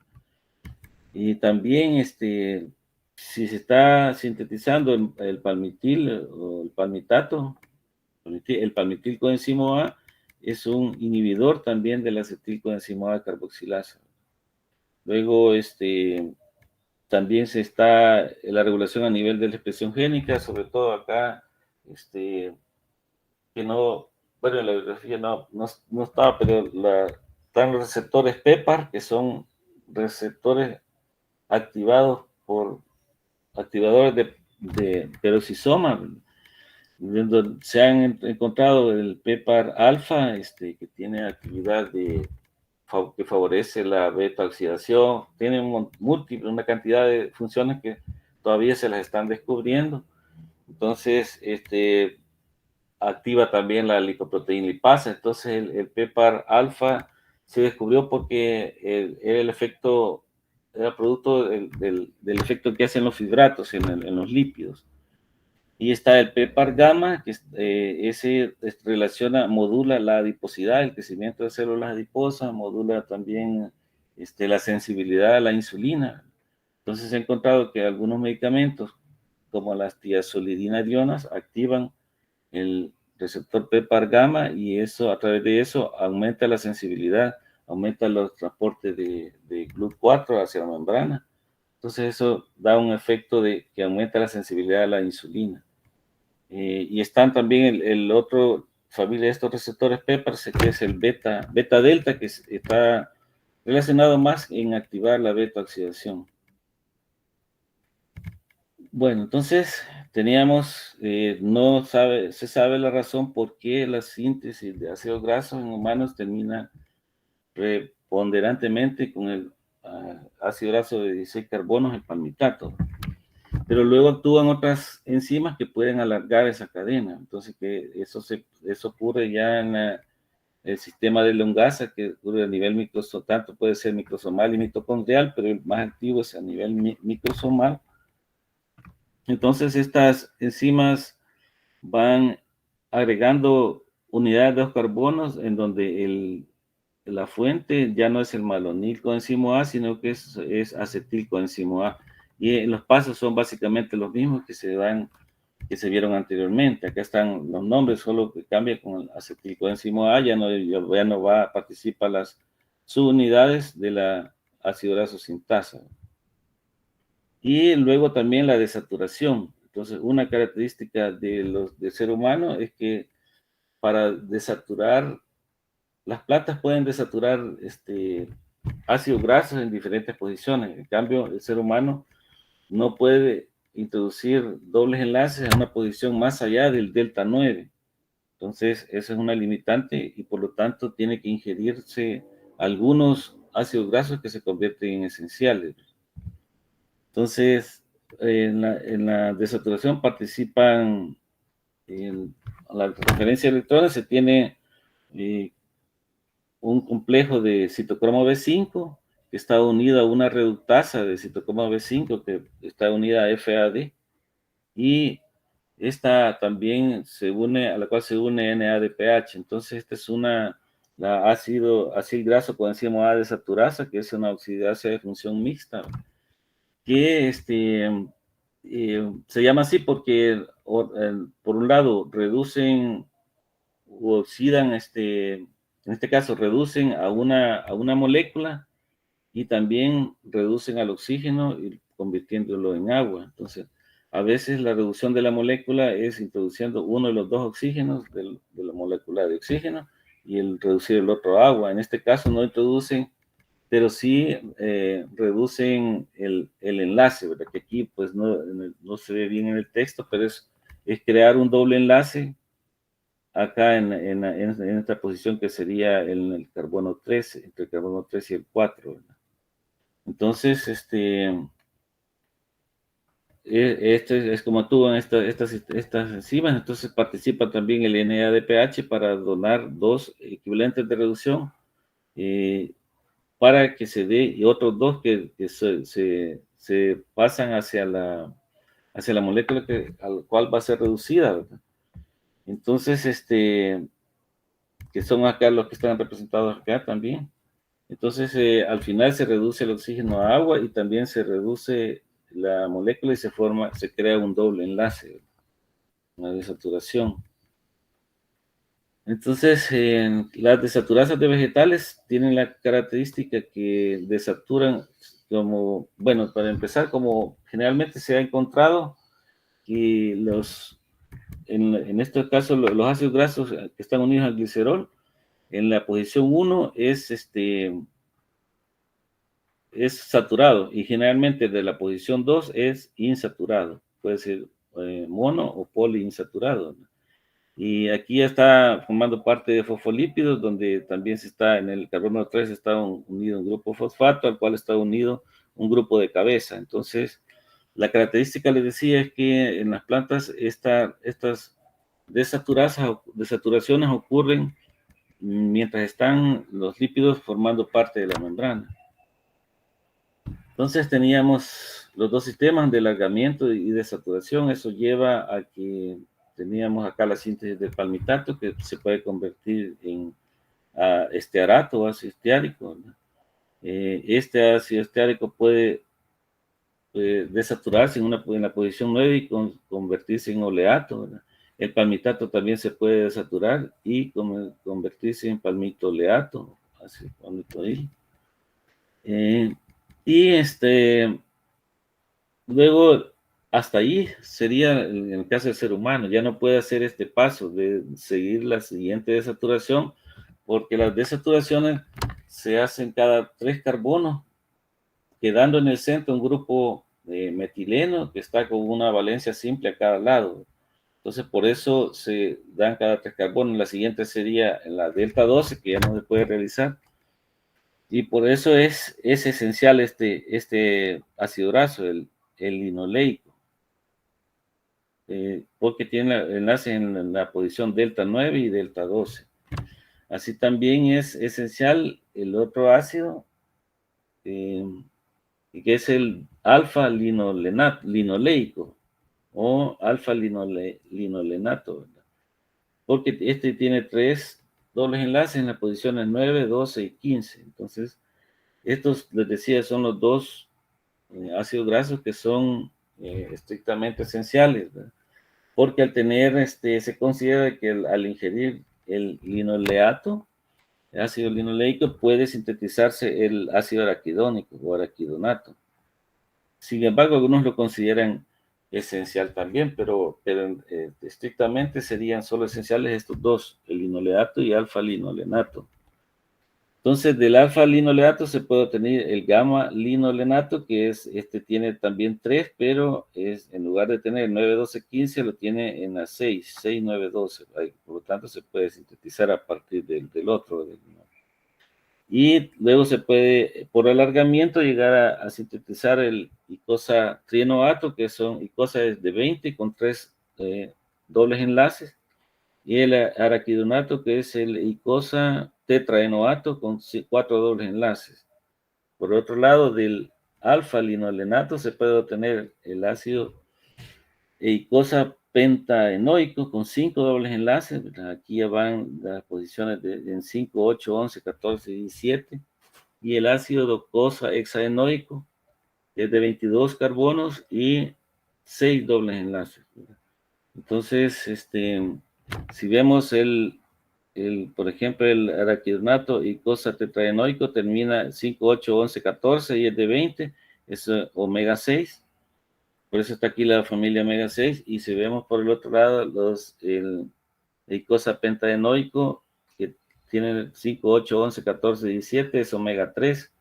S1: Y también, si se está sintetizando el palmitil o el palmitato, el palmitilcoenzimo A es un inhibidor también del acetilcoenzimo A carboxilasa. Luego, también se está en la regulación a nivel de la expresión génica, sobre todo acá, que no, bueno, en la bibliografía no estaba, pero están los receptores PEPAR, que son receptores activados por activadores de peroxisoma, donde se han encontrado el PEPAR alfa, que tiene actividad que favorece la beta-oxidación, tiene una cantidad de funciones que todavía se las están descubriendo. Entonces, activa también la lipoproteína lipasa. Entonces, el PEPAR alfa se descubrió porque era producto del efecto que hacen los fibratos en los lípidos. Y está el PEPAR gamma, que ese modula la adiposidad, el crecimiento de células adiposas, modula también la sensibilidad a la insulina. Entonces se ha encontrado que algunos medicamentos, como las tiazolidinarionas, activan el receptor PEPAR gamma y eso, a través de eso, aumenta la sensibilidad, aumenta los transportes de GLUT4 hacia la membrana. Entonces eso da un efecto de que aumenta la sensibilidad a la insulina. Y están también el otro familia de estos receptores PEPAR, que es el beta delta, que está relacionado más en activar la beta oxidación. Bueno, entonces teníamos, no se sabe la razón por qué la síntesis de ácidos grasos en humanos termina preponderantemente con el ácido graso de 16 carbonos, el palmitato. Pero luego actúan otras enzimas que pueden alargar esa cadena. Entonces, que eso ocurre ya en el sistema de Longasa, que ocurre a nivel microsomal, tanto puede ser microsomal y mitocondrial, pero el más activo es a nivel microsomal. Entonces, estas enzimas van agregando unidades de los carbonos en donde la fuente ya no es el malonil coenzimo A, sino que es acetil coenzimo A. Y los pasos son básicamente los mismos que se vieron anteriormente. Acá están los nombres, solo que cambia con el acetil coenzimo A, ya no va a participar las subunidades de la ácido graso sintasa. Y luego también la desaturación. Entonces, una característica del ser humano es que para desaturar, las plantas pueden desaturar ácidos grasos en diferentes posiciones. En cambio, el ser humano no puede introducir dobles enlaces a una posición más allá del delta 9. Entonces, esa es una limitante y por lo tanto tiene que ingerirse algunos ácidos grasos que se convierten en esenciales. Entonces, en la desaturación participan en la transferencia de electrones, se tiene un complejo de citocromo B5 que está unido a una reductasa de citocromo B5 que está unida a FAD y esta también a la cual se une NADPH. Entonces, esta es la ácido graso coenzimo A desaturasa, que es una oxidasa de función mixta, que se llama así porque, por un lado, reducen u oxidan, en este caso, reducen a una molécula y también reducen al oxígeno y convirtiéndolo en agua. Entonces, a veces la reducción de la molécula es introduciendo uno de los dos oxígenos de la molécula de oxígeno y el reducir el otro agua. En este caso no introducen, pero sí reducen el enlace, ¿verdad? Que aquí pues no se ve bien en el texto, pero es crear un doble enlace acá en esta posición que sería en el carbono 3, entre el carbono 3 y el 4, ¿verdad? Entonces, este es como actúan estas enzimas. Entonces participa también el NADPH para donar dos equivalentes de reducción para que se dé, y otros dos que se pasan hacia la molécula al cual va a ser reducida, ¿verdad? Entonces, que son acá los que están representados acá también. Entonces, al final se reduce el oxígeno a agua y también se reduce la molécula y se crea un doble enlace, una desaturación. Entonces, las desaturasas de vegetales tienen la característica que desaturan como, bueno, para empezar, como generalmente se ha encontrado que en este caso, los ácidos grasos que están unidos al glicerol, en la posición 1 es saturado y generalmente de la posición 2 es insaturado. Puede ser mono o poliinsaturado, ¿no? Y aquí ya está formando parte de fosfolípidos, donde también en el carbono 3 está unido un grupo fosfato, al cual está unido un grupo de cabeza. Entonces, la característica, les decía, es que en las plantas estas desaturaciones ocurren mientras están los lípidos formando parte de la membrana. Entonces teníamos los dos sistemas de alargamiento y de saturación. Eso lleva a que teníamos acá la síntesis del palmitato, que se puede convertir en estearato o ácido esteárico, ¿no? Este ácido esteárico puede desaturarse en la posición 9 y convertirse en oleato, ¿verdad? El palmitato también se puede desaturar y convertirse en palmito-oleato, ácido palmitoil. Y Luego, hasta ahí sería en el caso del ser humano, ya no puede hacer este paso de seguir la siguiente desaturación, porque las desaturaciones se hacen cada 3 carbonos, quedando en el centro un grupo de metileno que está con una valencia simple a cada lado. Entonces, por eso se dan cada 3 carbonos. La siguiente sería en la delta 12, que ya no se puede realizar. Y por eso es esencial este ácido graso, el linoleico, porque tiene enlace en la posición delta 9 y delta 12. Así también es esencial el otro ácido, que es el alfa-linoleico o alfa-linolenato, ¿verdad? Porque este tiene 3 dobles enlaces en las posiciones 9, 12 y 15. Entonces, estos, les decía, son los dos ácidos grasos que son estrictamente esenciales, ¿verdad? Porque al tener, se considera que al ingerir el linoleato, el ácido linoleico, puede sintetizarse el ácido araquidónico o araquidonato. Sin embargo, algunos lo consideran esencial también, pero estrictamente serían solo esenciales estos dos, el linoleato y alfa-linolenato. Entonces, del alfa-linoleato se puede obtener el gamma-linolenato, que tiene también 3, pero en lugar de tener 9, 12, 15, lo tiene en la 6, 6, 9, 12. Por lo tanto, se puede sintetizar a partir del otro. Y luego se puede, por alargamiento, llegar a sintetizar el icosa trienoato, que son icosas de 20 con 3 dobles enlaces, y el araquidonato, que es el icosa tetraenoato con 4 dobles enlaces. Por otro lado, del alfa-linolenato se puede obtener el ácido icosa pentaenoico con 5 dobles enlaces. Aquí ya van las posiciones en 5, 8, 11, 14 y 17. Y el ácido docosa hexaenoico, que es de 22 carbonos y 6 dobles enlaces. Entonces, si vemos por ejemplo, el araquidonato y cosa tetraenoico termina 5, 8, 11, 14 y es de 20, es omega 6. Por eso está aquí la familia omega 6. Y si vemos por el otro lado, el icosa pentaenoico, que tiene 5, 8, 11, 14, 17, es omega 3.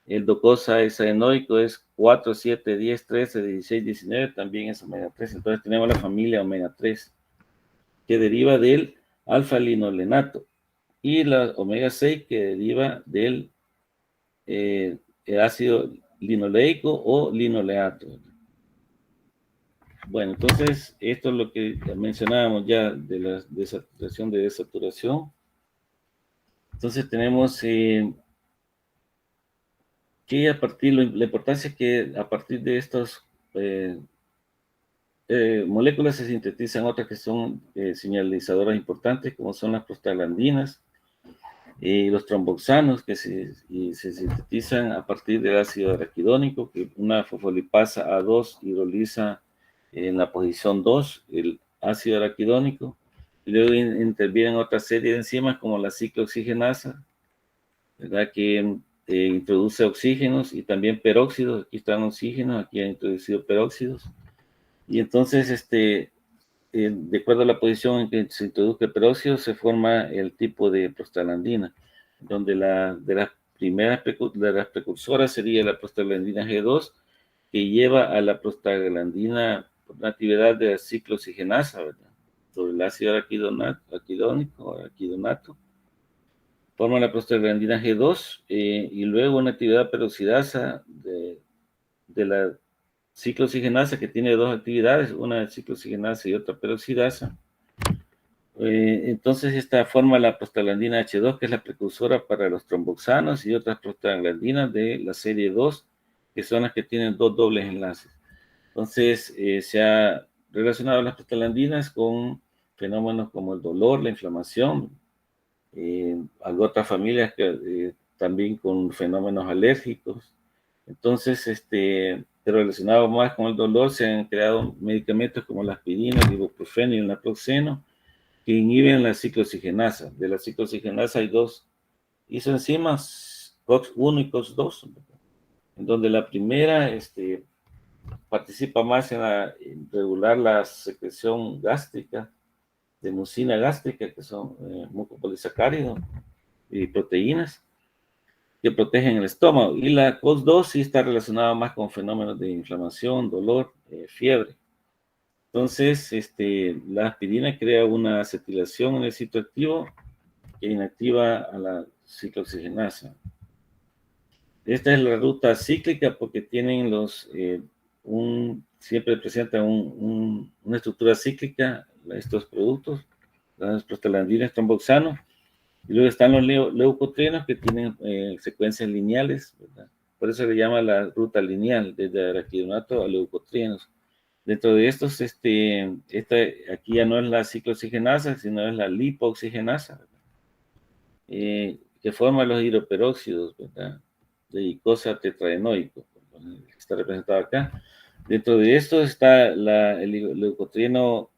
S1: El docosa hexaenoico es 4, 7, 10, 13, 16, 19, también es omega 3. Entonces tenemos la familia omega 3, que deriva del alfa-linolenato, y la omega 6, que deriva del el ácido linoleico o linoleato. Bueno, entonces esto es lo que mencionábamos ya de la desaturación de desaturación. Entonces tenemos que la importancia es que a partir de estas moléculas se sintetizan otras que son señalizadoras importantes, como son las prostaglandinas, los tromboxanos, que se sintetizan a partir del ácido araquidónico, que una fosfolipasa A2 hidroliza en la posición 2 el ácido araquidónico, y luego intervienen otra serie de enzimas como la ciclooxigenasa, ¿verdad? Que introduce oxígenos y también peróxidos. Aquí están oxígenos, aquí han introducido peróxidos. Y entonces, de acuerdo a la posición en que se introduzca el peróxido, se forma el tipo de prostaglandina, donde de las primeras de las precursoras sería la prostaglandina G2, que lleva a la prostaglandina por una actividad de la ciclooxigenasa, ¿verdad? Sobre el ácido araquidonato, forma la prostaglandina G2, y luego una actividad peroxidasa de la ciclooxigenasa, que tiene dos actividades, una ciclooxigenasa y otra peroxidasa. Entonces esta forma la prostaglandina H2, que es la precursora para los tromboxanos, y otras prostaglandinas de la serie 2, que son las que tienen dos dobles enlaces. Entonces se ha relacionado las prostaglandinas con fenómenos como el dolor, la inflamación, otras familias que también con fenómenos alérgicos. Entonces, pero relacionado más con el dolor, se han creado medicamentos como la aspirina, el ibuprofeno y el naproxeno, que inhiben la ciclooxigenasa. De la ciclooxigenasa hay dos isoenzimas, COX-1 y COX-2, en donde la primera participa más en regular la secreción gástrica, de mucina gástrica, que son mucopolisacáridos y proteínas que protegen el estómago. Y la COX-2 sí está relacionada más con fenómenos de inflamación, dolor, fiebre. Entonces, la aspirina crea una acetilación en el sitio activo que inactiva a la ciclooxigenasa. Esta es la ruta cíclica porque tienen siempre presentan una estructura cíclica estos productos, las prostaglandinas, tromboxano, y luego están los leucotrienos que tienen secuencias lineales, ¿verdad? Por eso se le llama la ruta lineal, desde araquidonato a leucotrienos. Dentro de estos, aquí ya no es la ciclooxigenasa, sino es la lipooxigenasa, que forma los hidroperóxidos, ¿verdad? De icosa tetraenoico, que está representado acá. Dentro de esto está el leucotrieno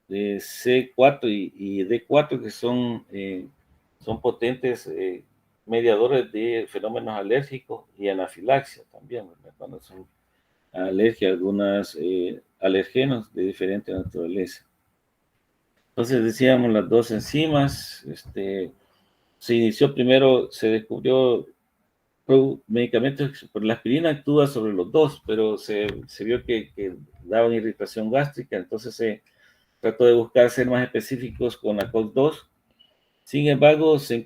S1: de C4 y D4, que son potentes mediadores de fenómenos alérgicos y anafilaxia también, ¿verdad? Cuando son alergia a algunos alergenos de diferente naturaleza. Entonces decíamos las dos enzimas, se inició primero, se descubrió medicamentos, la aspirina actúa sobre los dos, pero se vio que daban irritación gástrica, entonces se trató de buscar ser más específicos con la COX-2. Sin embargo, se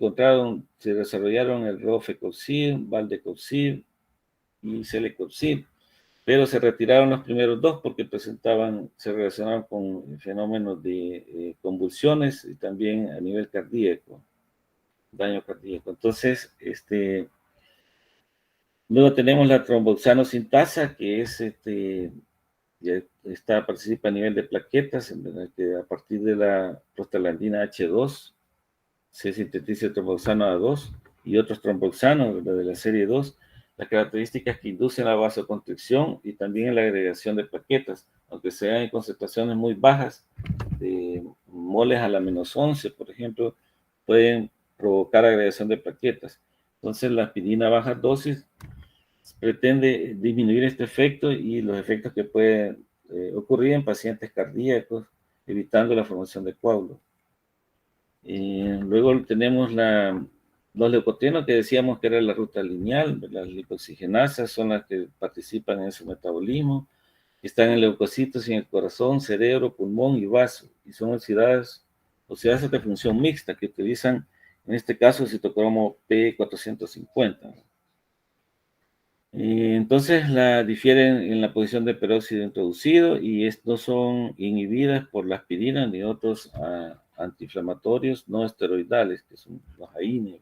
S1: desarrollaron el rofecoxib, valdecoxib y celecoxib, pero se retiraron los primeros dos porque se relacionaban con fenómenos de convulsiones y también a nivel cardíaco, daño cardíaco. Entonces, luego tenemos la tromboxano sintasa, que es participa a nivel de plaquetas, en verdad que a partir de la prostaglandina H2 se sintetiza el tromboxano A2 y otros tromboxanos de la serie 2, las características que inducen la vasoconstricción y también la agregación de plaquetas, aunque sean en concentraciones muy bajas, de moles a la -11, por ejemplo, pueden provocar agregación de plaquetas. Entonces, la aspirina a baja dosis pretende disminuir este efecto y los efectos que pueden ocurrir en pacientes cardíacos, evitando la formación de coágulos. Luego tenemos los leucotrienos que decíamos que era la ruta lineal, las lipoxigenasas son las que participan en su metabolismo, están en leucocitos y en el corazón, cerebro, pulmón y vaso, y son oxidadas de función mixta que utilizan, en este caso, el citocromo P450. Entonces difieren en la posición de peróxido introducido y no son inhibidas por la aspirina ni otros antiinflamatorios no esteroidales, que son los AINE.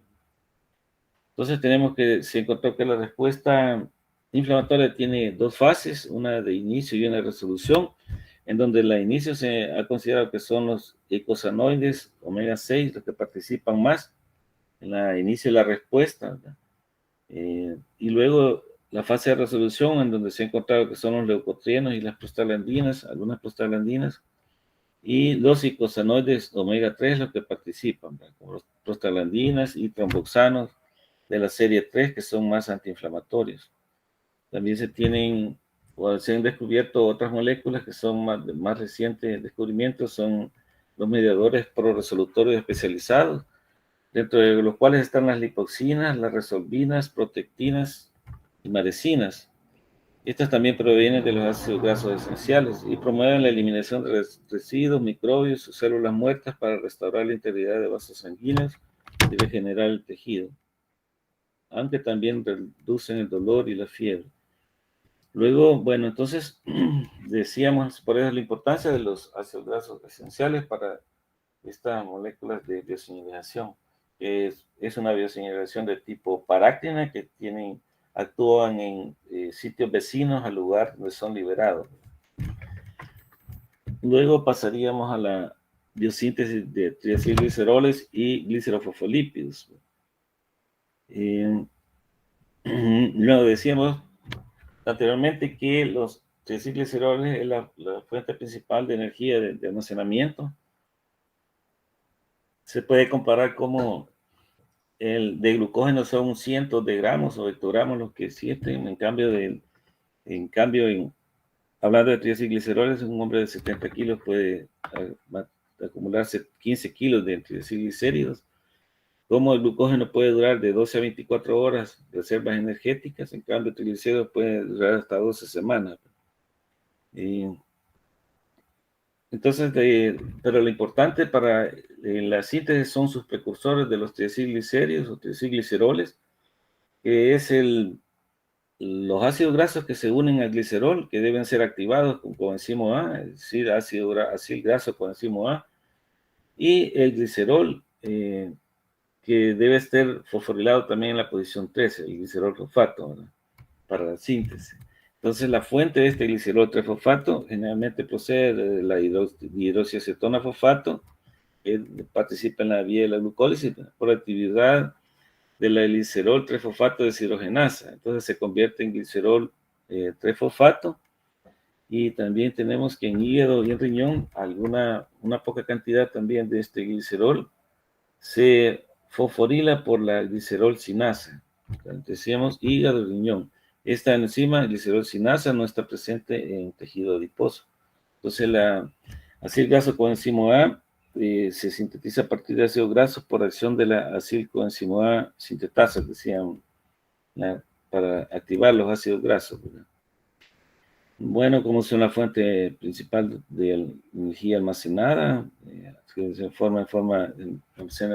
S1: Entonces se encontró que la respuesta inflamatoria tiene dos fases, una de inicio y una de resolución, en donde la inicio se ha considerado que son los eicosanoides omega 6 los que participan más en la inicio de la respuesta, ¿verdad? Y luego la fase de resolución, en donde se ha encontrado que son los leucotrienos y las prostaglandinas, algunas prostaglandinas, y los eicosanoides omega 3 los que participan, ¿verdad? Como los prostaglandinas y tromboxanos de la serie 3, que son más antiinflamatorios. También se han descubierto otras moléculas que son más recientes descubrimientos, son los mediadores proresolutorios especializados, dentro de los cuales están las lipoxinas, las resolvinas, protectinas y marecinas. Estas también provienen de los ácidos grasos esenciales y promueven la eliminación de residuos, microbios o células muertas para restaurar la integridad de vasos sanguíneos y regenerar el tejido, aunque también reducen el dolor y la fiebre. Luego, bueno, entonces decíamos, por eso la importancia de los ácidos grasos esenciales para estas moléculas de bioseñalización. Es una bioseñalización de tipo paráctina que actúan en sitios vecinos al lugar donde son liberados. Luego pasaríamos a la biosíntesis de triacilgliceroles y glicerofosfolípidos. Luego decíamos anteriormente que los triacilgliceroles es la fuente principal de energía de almacenamiento. Se puede comparar como el de glucógeno son cientos de gramos o hectogramos los que existen, en cambio hablando de triacilgliceroles, un hombre de 70 kilos puede acumularse 15 kilos de triacilglicéridos. Como el glucógeno puede durar de 12 a 24 horas, reservas energéticas, en cambio el triglicéridos puede durar hasta 12 semanas. Entonces, pero lo importante para la síntesis son sus precursores de los triacilglicéridos o triacilgliceroles, que es los ácidos grasos que se unen al glicerol, que deben ser activados con coenzimo A, es decir, ácido graso coenzimo A, y el glicerol, que debe ser fosforilado también en la posición 13, el glicerol fosfato, ¿verdad?, para la síntesis. Entonces, la fuente de este glicerol 3-fosfato generalmente procede de la hidroxiacetona fosfato, que participa en la vía de la glucólisis por actividad de la glicerol 3-fosfato deshidrogenasa. Entonces, se convierte en glicerol 3-fosfato. Y también tenemos que en hígado y en riñón, una poca cantidad también de este glicerol se fosforila por la glicerol sinasa. Entonces, decíamos hígado y riñón. Esta enzima, glicerol sinasa, no está presente en tejido adiposo. Entonces, la acil-graso coenzimo A se sintetiza a partir de ácidos grasos por acción de la acil-coenzimo A sintetasa, decían, para activar los ácidos grasos, ¿verdad? Bueno, como es una fuente principal de energía almacenada, que se forma en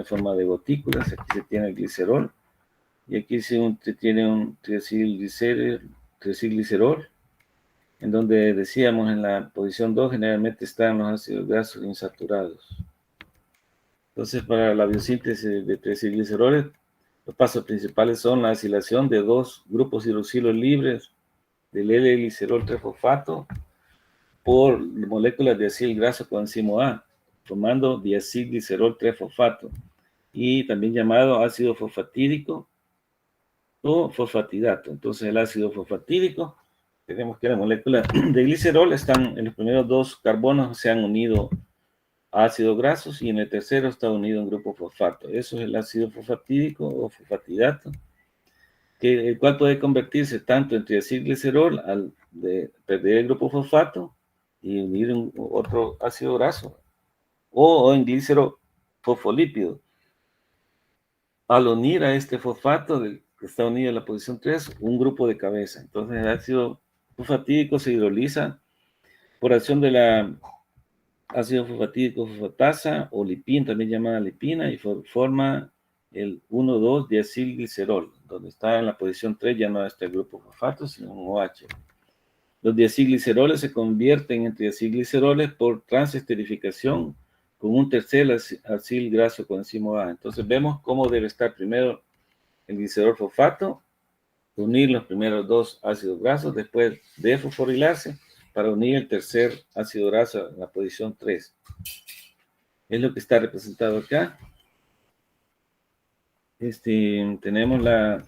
S1: forma de gotículas. Aquí se tiene el glicerol, y aquí se tiene un triacilglicerol, en donde decíamos en la posición 2 generalmente están los ácidos grasos insaturados. Entonces, para la biosíntesis de triacilgliceroles, los pasos principales son la acilación de dos grupos hidroxilos libres del L-glicerol 3-fosfato por moléculas de acil graso coenzimo A, formando diacilglicerol 3-fosfato, y también llamado ácido fosfatídico o fosfatidato. Entonces, el ácido fosfatídico, tenemos que la molécula de glicerol están en los primeros dos carbonos, se han unido a ácidos grasos, y en el tercero está unido un grupo fosfato. Eso es el ácido fosfatídico o fosfatidato, el cual puede convertirse tanto en triacilglicerol al perder el grupo fosfato y unir otro ácido graso, o en glicero fosfolípido. Al unir a este fosfato que está unido en la posición 3, un grupo de cabeza. Entonces, el ácido fosfatídico se hidroliza por acción de la ácido fosfatídico fosfatasa o lipina, también llamada lipina, y forma el 1,2-diacilglicerol, donde está en la posición 3 ya no está el grupo fosfato, sino un OH. Los diacilgliceroles se convierten en triacilgliceroles por transesterificación con un tercer acil graso coenzimo A. Entonces vemos cómo debe estar primero el glicerol fosfato, unir los primeros dos ácidos grasos, después desfosforilarse para unir el tercer ácido graso en la posición 3. Es lo que está representado acá. Tenemos la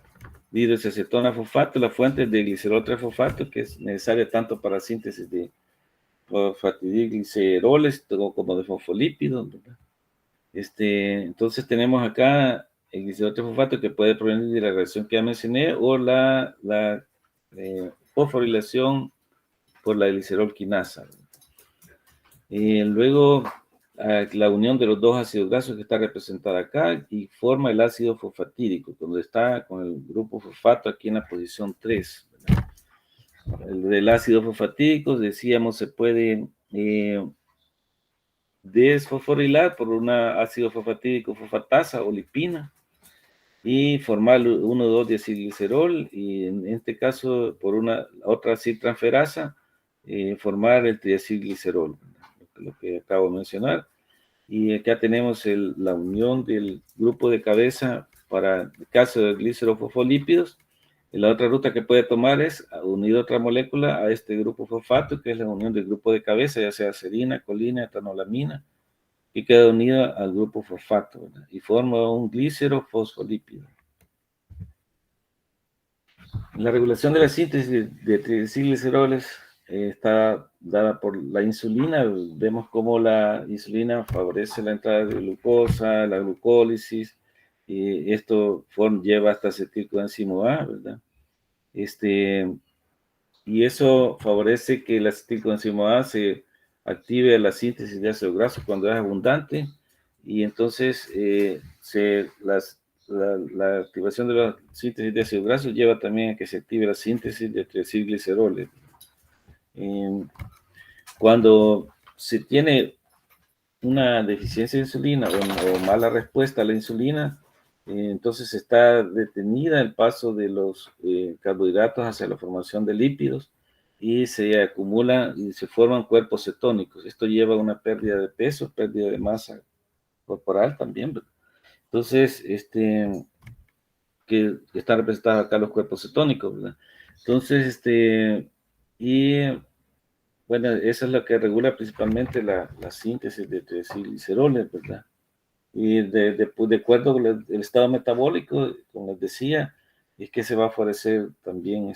S1: hidroxiacetona fosfato, la fuente de glicerol 3-fosfato, que es necesaria tanto para síntesis de fosfatidilgliceroles como de fosfolípidos, ¿verdad? Entonces tenemos acá el glicerol 3-fosfato, que puede provenir de la reacción que ya mencioné, o la fosforilación por la glicerol quinasa. Luego, la unión de los dos ácidos grasos que está representada acá y forma el ácido fosfatídico, donde está con el grupo fosfato aquí en la posición 3. ¿verdad? El del ácido fosfatídico, decíamos, se puede desfosforilar por un ácido fosfatídico fosfatasa o lipina y formar 1,2-diacilglicerol, y en este caso por otra aciltransferasa formar el triacilglicerol, lo que acabo de mencionar. Y acá tenemos la unión del grupo de cabeza para el caso de glicerofosfolípidos. La otra ruta que puede tomar es unir otra molécula a este grupo fosfato, que es la unión del grupo de cabeza, ya sea serina, colina, etanolamina, y queda unida al grupo fosfato, ¿verdad? Y forma un glicerofosfolípido. La regulación de la síntesis de triacilgliceroles está dada por la insulina. Vemos cómo la insulina favorece la entrada de glucosa, la glucólisis, y esto lleva hasta acetilcoenzimo A, ¿verdad? y eso favorece que la acetilcoenzima A se active la síntesis de ácido graso cuando es abundante, y entonces la activación de la síntesis de ácido graso lleva también a que se active la síntesis de triacilgliceroles. Cuando se tiene una deficiencia de insulina o mala respuesta a la insulina, entonces está detenida el paso de los carbohidratos hacia la formación de lípidos y se acumulan y se forman cuerpos cetónicos. Esto lleva a una pérdida de peso, pérdida de masa corporal también, ¿verdad? Entonces, que están representados acá los cuerpos cetónicos, ¿verdad? Entonces, y bueno, eso es lo que regula principalmente la síntesis de triacilgliceroles, ¿verdad? Y de acuerdo con el estado metabólico, como les decía, es que se va a favorecer también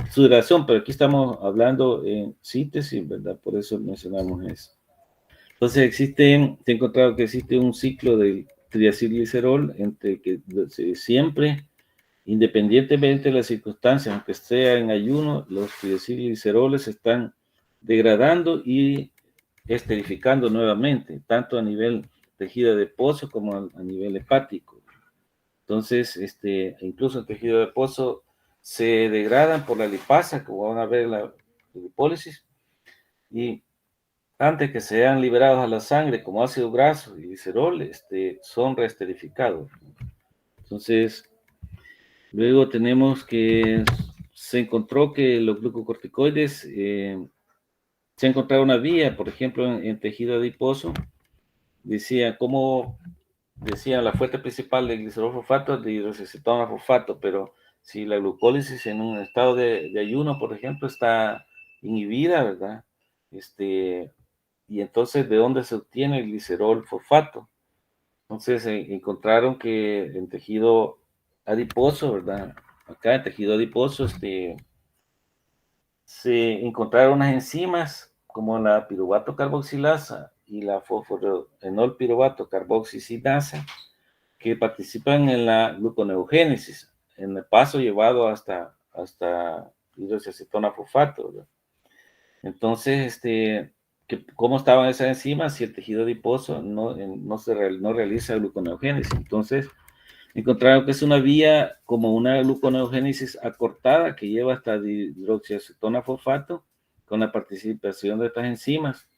S1: su duración, pero aquí estamos hablando en síntesis, ¿verdad? Por eso mencionamos eso. Entonces se ha encontrado que existe un ciclo de triacilglicerol entre que siempre, independientemente de las circunstancias, aunque sea en ayuno, los triacilgliceroles se están degradando y esterificando nuevamente, tanto a nivel tejido adiposo como a nivel hepático. Entonces, incluso el tejido adiposo se degradan por la lipasa, como van a ver en la lipólisis, y antes que sean liberados a la sangre como ácido graso y glicerol, son reesterificados. Entonces, luego tenemos que se encontró que los glucocorticoides, se ha encontrado una vía, por ejemplo, en tejido adiposo, decía la fuente principal de glicerol fosfato es de hidroxicetona fosfato, pero si la glucólisis en un estado de ayuno, por ejemplo, está inhibida, ¿verdad? Y entonces, ¿de dónde se obtiene el glicerol fosfato? Entonces, encontraron que en tejido adiposo, ¿verdad? Acá en tejido adiposo, se encontraron unas enzimas como la piruvato carboxilasa y la fosforenol piruvato carboxicinasa que participan en la gluconeogénesis, en el paso llevado hasta hidroxiacetona fosfato, ¿verdad? Entonces, ¿cómo estaban esas enzimas si el tejido adiposo no realiza gluconeogénesis? Entonces, encontraron que es una vía como una gluconeogénesis acortada que lleva hasta hidroxiacetona fosfato con la participación de estas enzimas.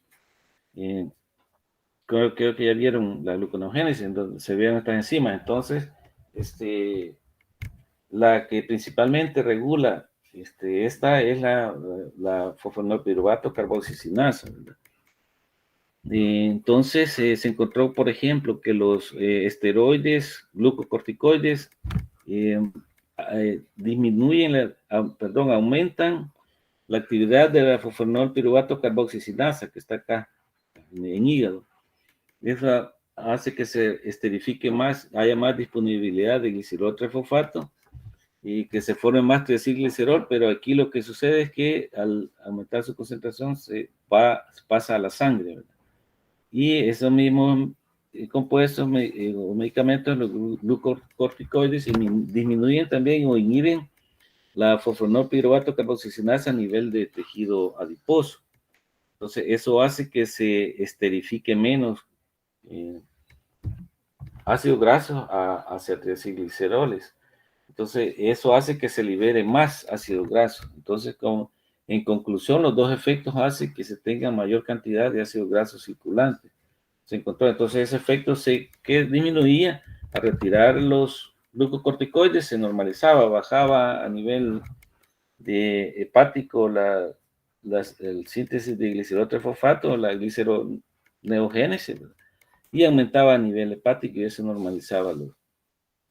S1: Creo que ya vieron la gluconeogénesis, en donde se ven estas enzimas. Entonces, la que principalmente regula esta es la fosfonolpiruvato carboxicinasa, ¿verdad? Entonces, se encontró, por ejemplo, que los esteroides, glucocorticoides, aumentan la actividad de la fosfonolpiruvato carboxicinasa, que está acá en hígado. Eso hace que se esterifique más, haya más disponibilidad de glicerol trifosfato y que se forme más triacilglicerol, pero aquí lo que sucede es que al aumentar su concentración pasa a la sangre, ¿verdad? Y esos mismos compuestos o medicamentos, los glucocorticoides, disminuyen también o inhiben la fosfonolpiruvato carboxicinasa a nivel de tejido adiposo. Entonces, eso hace que se esterifique menos ácido graso hacia triacilgliceroles. Entonces, eso hace que se libere más ácido graso. Entonces, en conclusión, los dos efectos hacen que se tenga mayor cantidad de ácido graso circulante. Se encontró, entonces, ese efecto que disminuía al retirar los glucocorticoides, se normalizaba, bajaba a nivel de hepático el síntesis de glicerol trifosfato, la gliceroneogénesis, y aumentaba a nivel hepático y eso normalizaba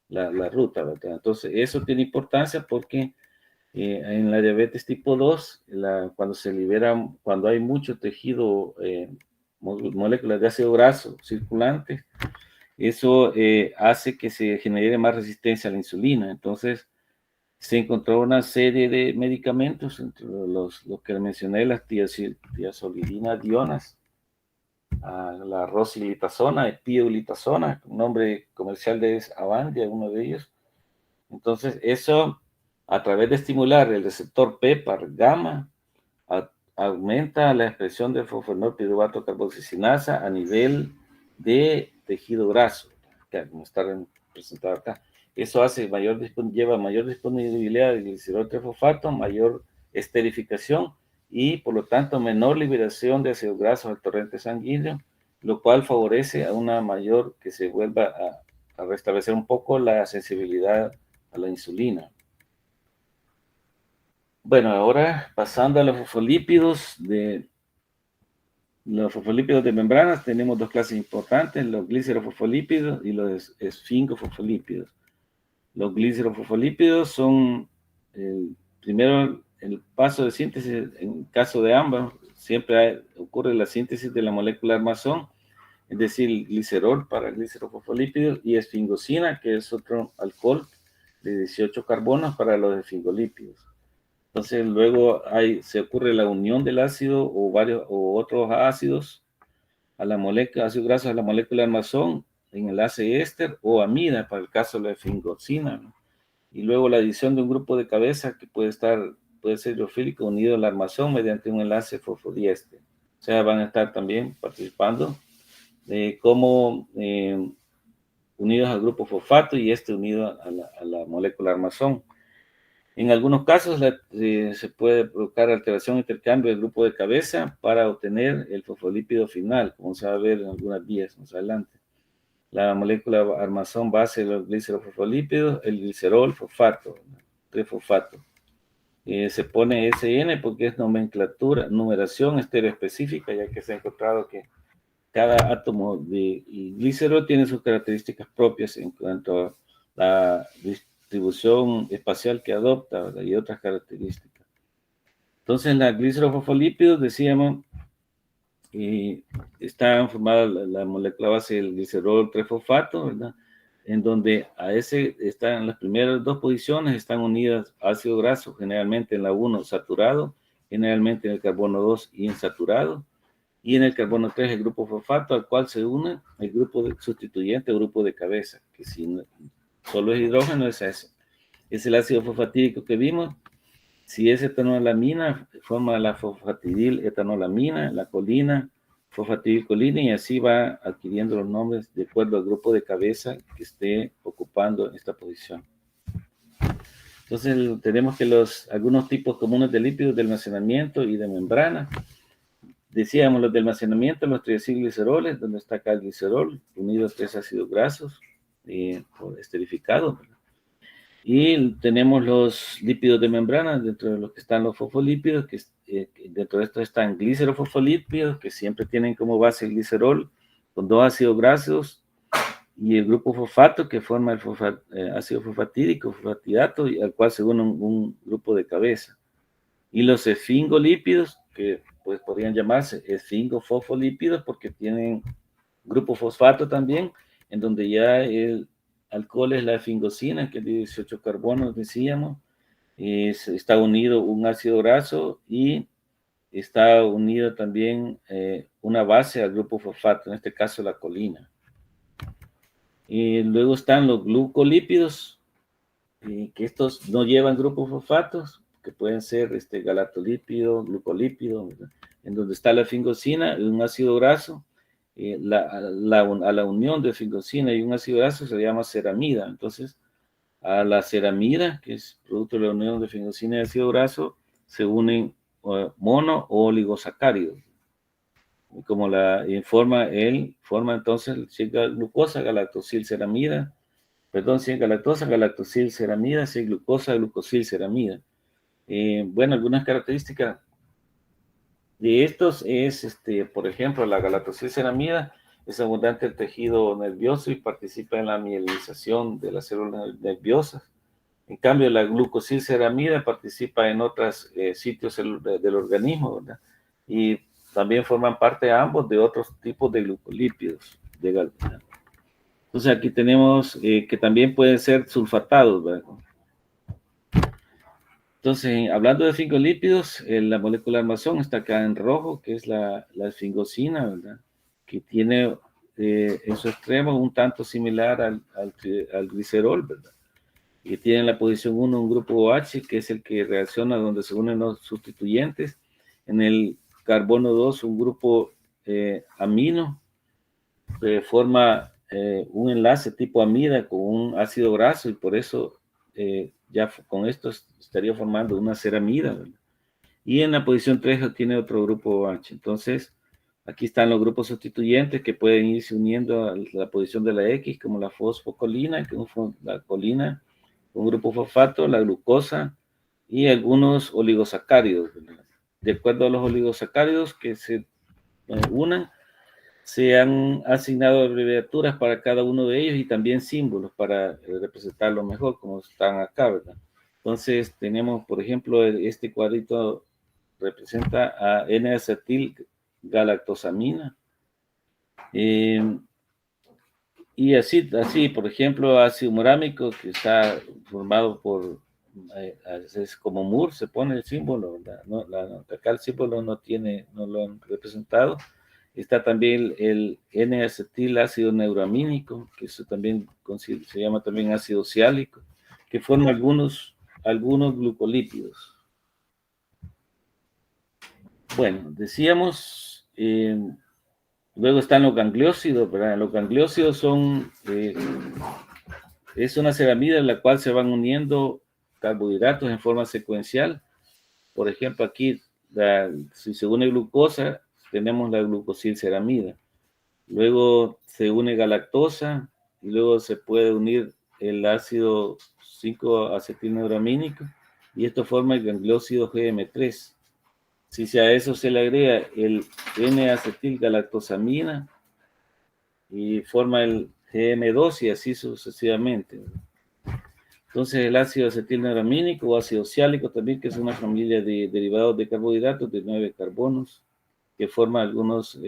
S1: la ruta, ¿verdad? Entonces, eso tiene importancia porque en la diabetes tipo 2, cuando se libera, cuando hay mucho tejido, moléculas de ácido graso circulantes, eso hace que se genere más resistencia a la insulina. Entonces, se encontró una serie de medicamentos, entre los que mencioné, las tiazolidina-dionas, la rosiglitazona, pioglitazona, nombre comercial de Avandia, uno de ellos. Entonces, eso A través de estimular el receptor PPAR-gamma, aumenta la expresión de fosfonol piruvato carboxicinasa a nivel de tejido graso, como está representado acá. Eso lleva mayor disponibilidad de glicerol trifosfato, mayor esterificación y, por lo tanto, menor liberación de ácidos grasos al torrente sanguíneo, lo cual favorece a una mayor que se vuelva a restablecer un poco la sensibilidad a la insulina. Bueno, ahora pasando a los fosfolípidos de membranas, tenemos dos clases importantes, los glicerofosfolípidos y los esfingofosfolípidos. Los glicerofosfolípidos son, primero, el paso de síntesis. En caso de ambas, siempre ocurre la síntesis de la molécula armazón, es decir, glicerol para glicerofosfolípidos y esfingosina, que es otro alcohol de 18 carbonos para los esfingolípidos. Entonces, luego se ocurre la unión del ácido o otros ácidos a la molécula, ácidos grasos a la molécula armazón, enlace éster o amida para el caso de la esfingosina, ¿no? Y luego la adición de un grupo de cabeza que puede ser hidrofílico unido al armazón mediante un enlace fosfodiéster. O sea, van a estar también participando como unidos al grupo fosfato y unido a la molécula armazón. En algunos casos se puede provocar alteración e intercambio del grupo de cabeza para obtener el fosfolípido final, como se va a ver en algunas vías más adelante. La molécula armazón base de los glicerofosfolípidos, el glicerol fosfato, trifosfato. Se pone SN porque es numeración estereoespecífica, ya que se ha encontrado que cada átomo de glicerol tiene sus características propias en cuanto a la distribución espacial que adopta, ¿verdad? Y otras características. Entonces, la glicerofosfolípidos, decíamos, está formada la molécula base del glicerol trifosfato, ¿verdad? En donde están las primeras dos posiciones, están unidas ácido graso, generalmente en la 1 saturado, generalmente en el carbono 2 insaturado, y en el carbono 3 el grupo fosfato, al cual se une el grupo sustituyente o grupo de cabeza, que si solo es hidrógeno es ese. Es el ácido fosfatídico que vimos. Si es etanolamina, forma la fosfatidil etanolamina, la colina, fosfatidilcolina, y así va adquiriendo los nombres de acuerdo al grupo de cabeza que esté ocupando esta posición. Entonces tenemos que algunos tipos comunes de lípidos de almacenamiento y de membrana. Decíamos los de almacenamiento, los triacilgliceroles, donde está acá el glicerol, unido a 3 ácidos grasos, esterificados. Y tenemos los lípidos de membrana, dentro de los que están los fosfolípidos, que dentro de estos están glicerofosfolípidos, que siempre tienen como base el glicerol, con 2 ácidos grasos, y el grupo fosfato, que forma el ácido fosfatídico, fosfatidato, y al cual se une un grupo de cabeza. Y los esfingolípidos, que pues podrían llamarse esfingofosfolípidos, porque tienen grupo fosfato también, en donde ya el alcohol es la esfingosina, que es de 18 carbonos, decíamos. Está unido un ácido graso y está unido también una base al grupo fosfato, en este caso la colina. Y luego están los glucolípidos, que estos no llevan grupos fosfatos, que pueden ser galatolípido, glucolípido, ¿verdad? En donde está la esfingosina, un ácido graso. A la unión de esfingosina y un ácido graso se llama ceramida. Entonces, a la ceramida, que es producto de la unión de esfingosina y ácido graso, se unen mono o oligosacáridos. Y como forma entonces glucosa, galactosilceramida, perdón, 100 galactosa, galactosilceramida, 100 glucosa, glucosilceramida. Bueno, algunas características de estos es, por ejemplo, la galactosilceramida es abundante en el tejido nervioso y participa en la mielinización de las células nerviosas. En cambio, la glucosilceramida participa en otros sitios del organismo, ¿verdad? Y también forman parte ambos de otros tipos de glucolípidos. Entonces, aquí tenemos que también pueden ser sulfatados, ¿verdad? Entonces, hablando de esfingolípidos, la molécula armazón está acá en rojo, que es la esfingosina, ¿verdad? Que tiene en su extremo un tanto similar al glicerol, ¿verdad? y tiene en la posición 1 un grupo OH, que es el que reacciona donde se unen los sustituyentes. En el carbono 2, un grupo amino, que forma un enlace tipo amida con un ácido graso, y por eso ya con esto estaría formando una ceramida, ¿verdad? Y en la posición 3 tiene otro grupo OH. Entonces, aquí están los grupos sustituyentes que pueden irse uniendo a la posición de la X, como la fosfocolina, que es la colina, un grupo fosfato, la glucosa y algunos oligosacáridos, ¿verdad? De acuerdo a los oligosacáridos que se unan, se han asignado abreviaturas para cada uno de ellos y también símbolos para representarlo mejor, como están acá, ¿verdad? Entonces, tenemos, por ejemplo, este cuadrito representa a N-acetil galactosamina. Y así, por ejemplo, ácido murámico, que está formado por, es como Mur, se pone el símbolo, ¿verdad? No, acá el símbolo no lo han representado. Está también el N-acetil ácido neuramínico, que eso también se llama también ácido siálico, que forma algunos glucolípidos. Bueno, decíamos, luego están los gangliósidos, ¿verdad? Los gangliósidos son, es una ceramida en la cual se van uniendo carbohidratos en forma secuencial. Por ejemplo, aquí, si se une glucosa, tenemos la glucosilceramida. Luego se une galactosa y luego se puede unir el ácido 5-acetilneuramínico y esto forma el gangliósido GM3. Si a eso se le agrega el N-acetilgalactosamina y forma el GM2 y así sucesivamente. Entonces el ácido acetilneuramínico o ácido siálico también, que es una familia de derivados de carbohidratos de 9 carbonos que forma algunos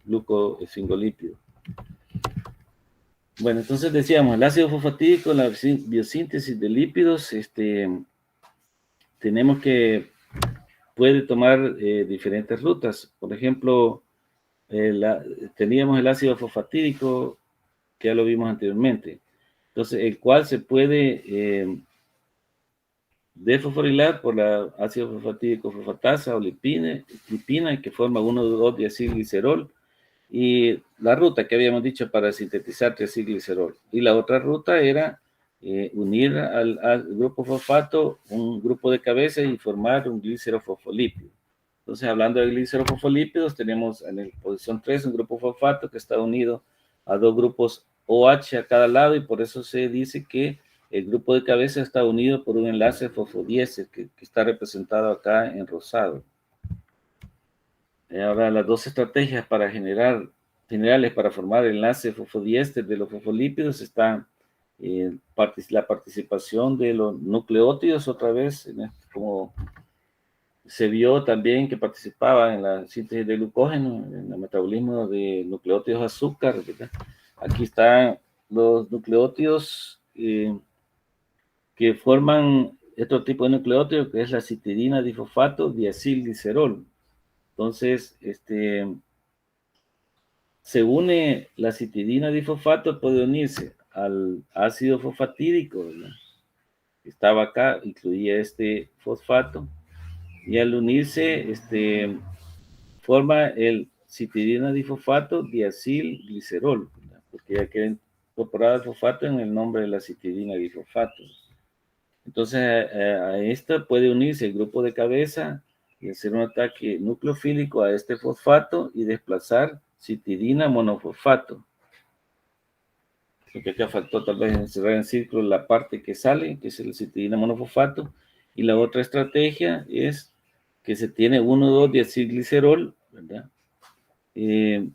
S1: glucoesfingolípidos. Bueno, entonces decíamos, el ácido fosfatídico, la biosíntesis de lípidos, tenemos que puede tomar diferentes rutas. Por ejemplo, teníamos el ácido fosfatídico, que ya lo vimos anteriormente. Entonces, el cual se puede desfosforilar por la ácido fosfatídico fosfatasa o lipina, que forma 1,2-diacilglicerol, y la ruta que habíamos dicho para sintetizar triacilglicerol. Y la otra ruta era unir al grupo fosfato un grupo de cabeza y formar un glicerofosfolípido. Entonces, hablando de glicerofosfolípidos, tenemos en la posición 3 un grupo fosfato que está unido a dos grupos OH a cada lado, y por eso se dice que el grupo de cabeza está unido por un enlace fosfodiéster que está representado acá en rosado. Ahora, las dos estrategias generales para formar el enlace fosfodiéster de los fosfolípidos están la participación de los nucleótidos, otra vez, como se vio también que participaban en la síntesis de glucógeno, en el metabolismo de nucleótidos de azúcar, ¿verdad? Aquí están los nucleótidos que forman otro tipo de nucleótido, que es la citidina difosfato diacilglicerol. Entonces, se une la citidina difosfato, puede unirse al ácido fosfatídico, ¿verdad? Que estaba acá, incluía este fosfato, y al unirse, forma el citidina difosfato diacilglicerol, ¿verdad? Porque ya queda incorporado el fosfato en el nombre de la citidina difosfato. Entonces, a esta puede unirse el grupo de cabeza y hacer un ataque nucleofílico a este fosfato y desplazar citidina monofosfato. Porque acá faltó tal vez encerrar en círculo la parte que sale, que es el citidina monofosfato, y la otra estrategia es que se tiene 1,2-diacilglicerol, ¿verdad? En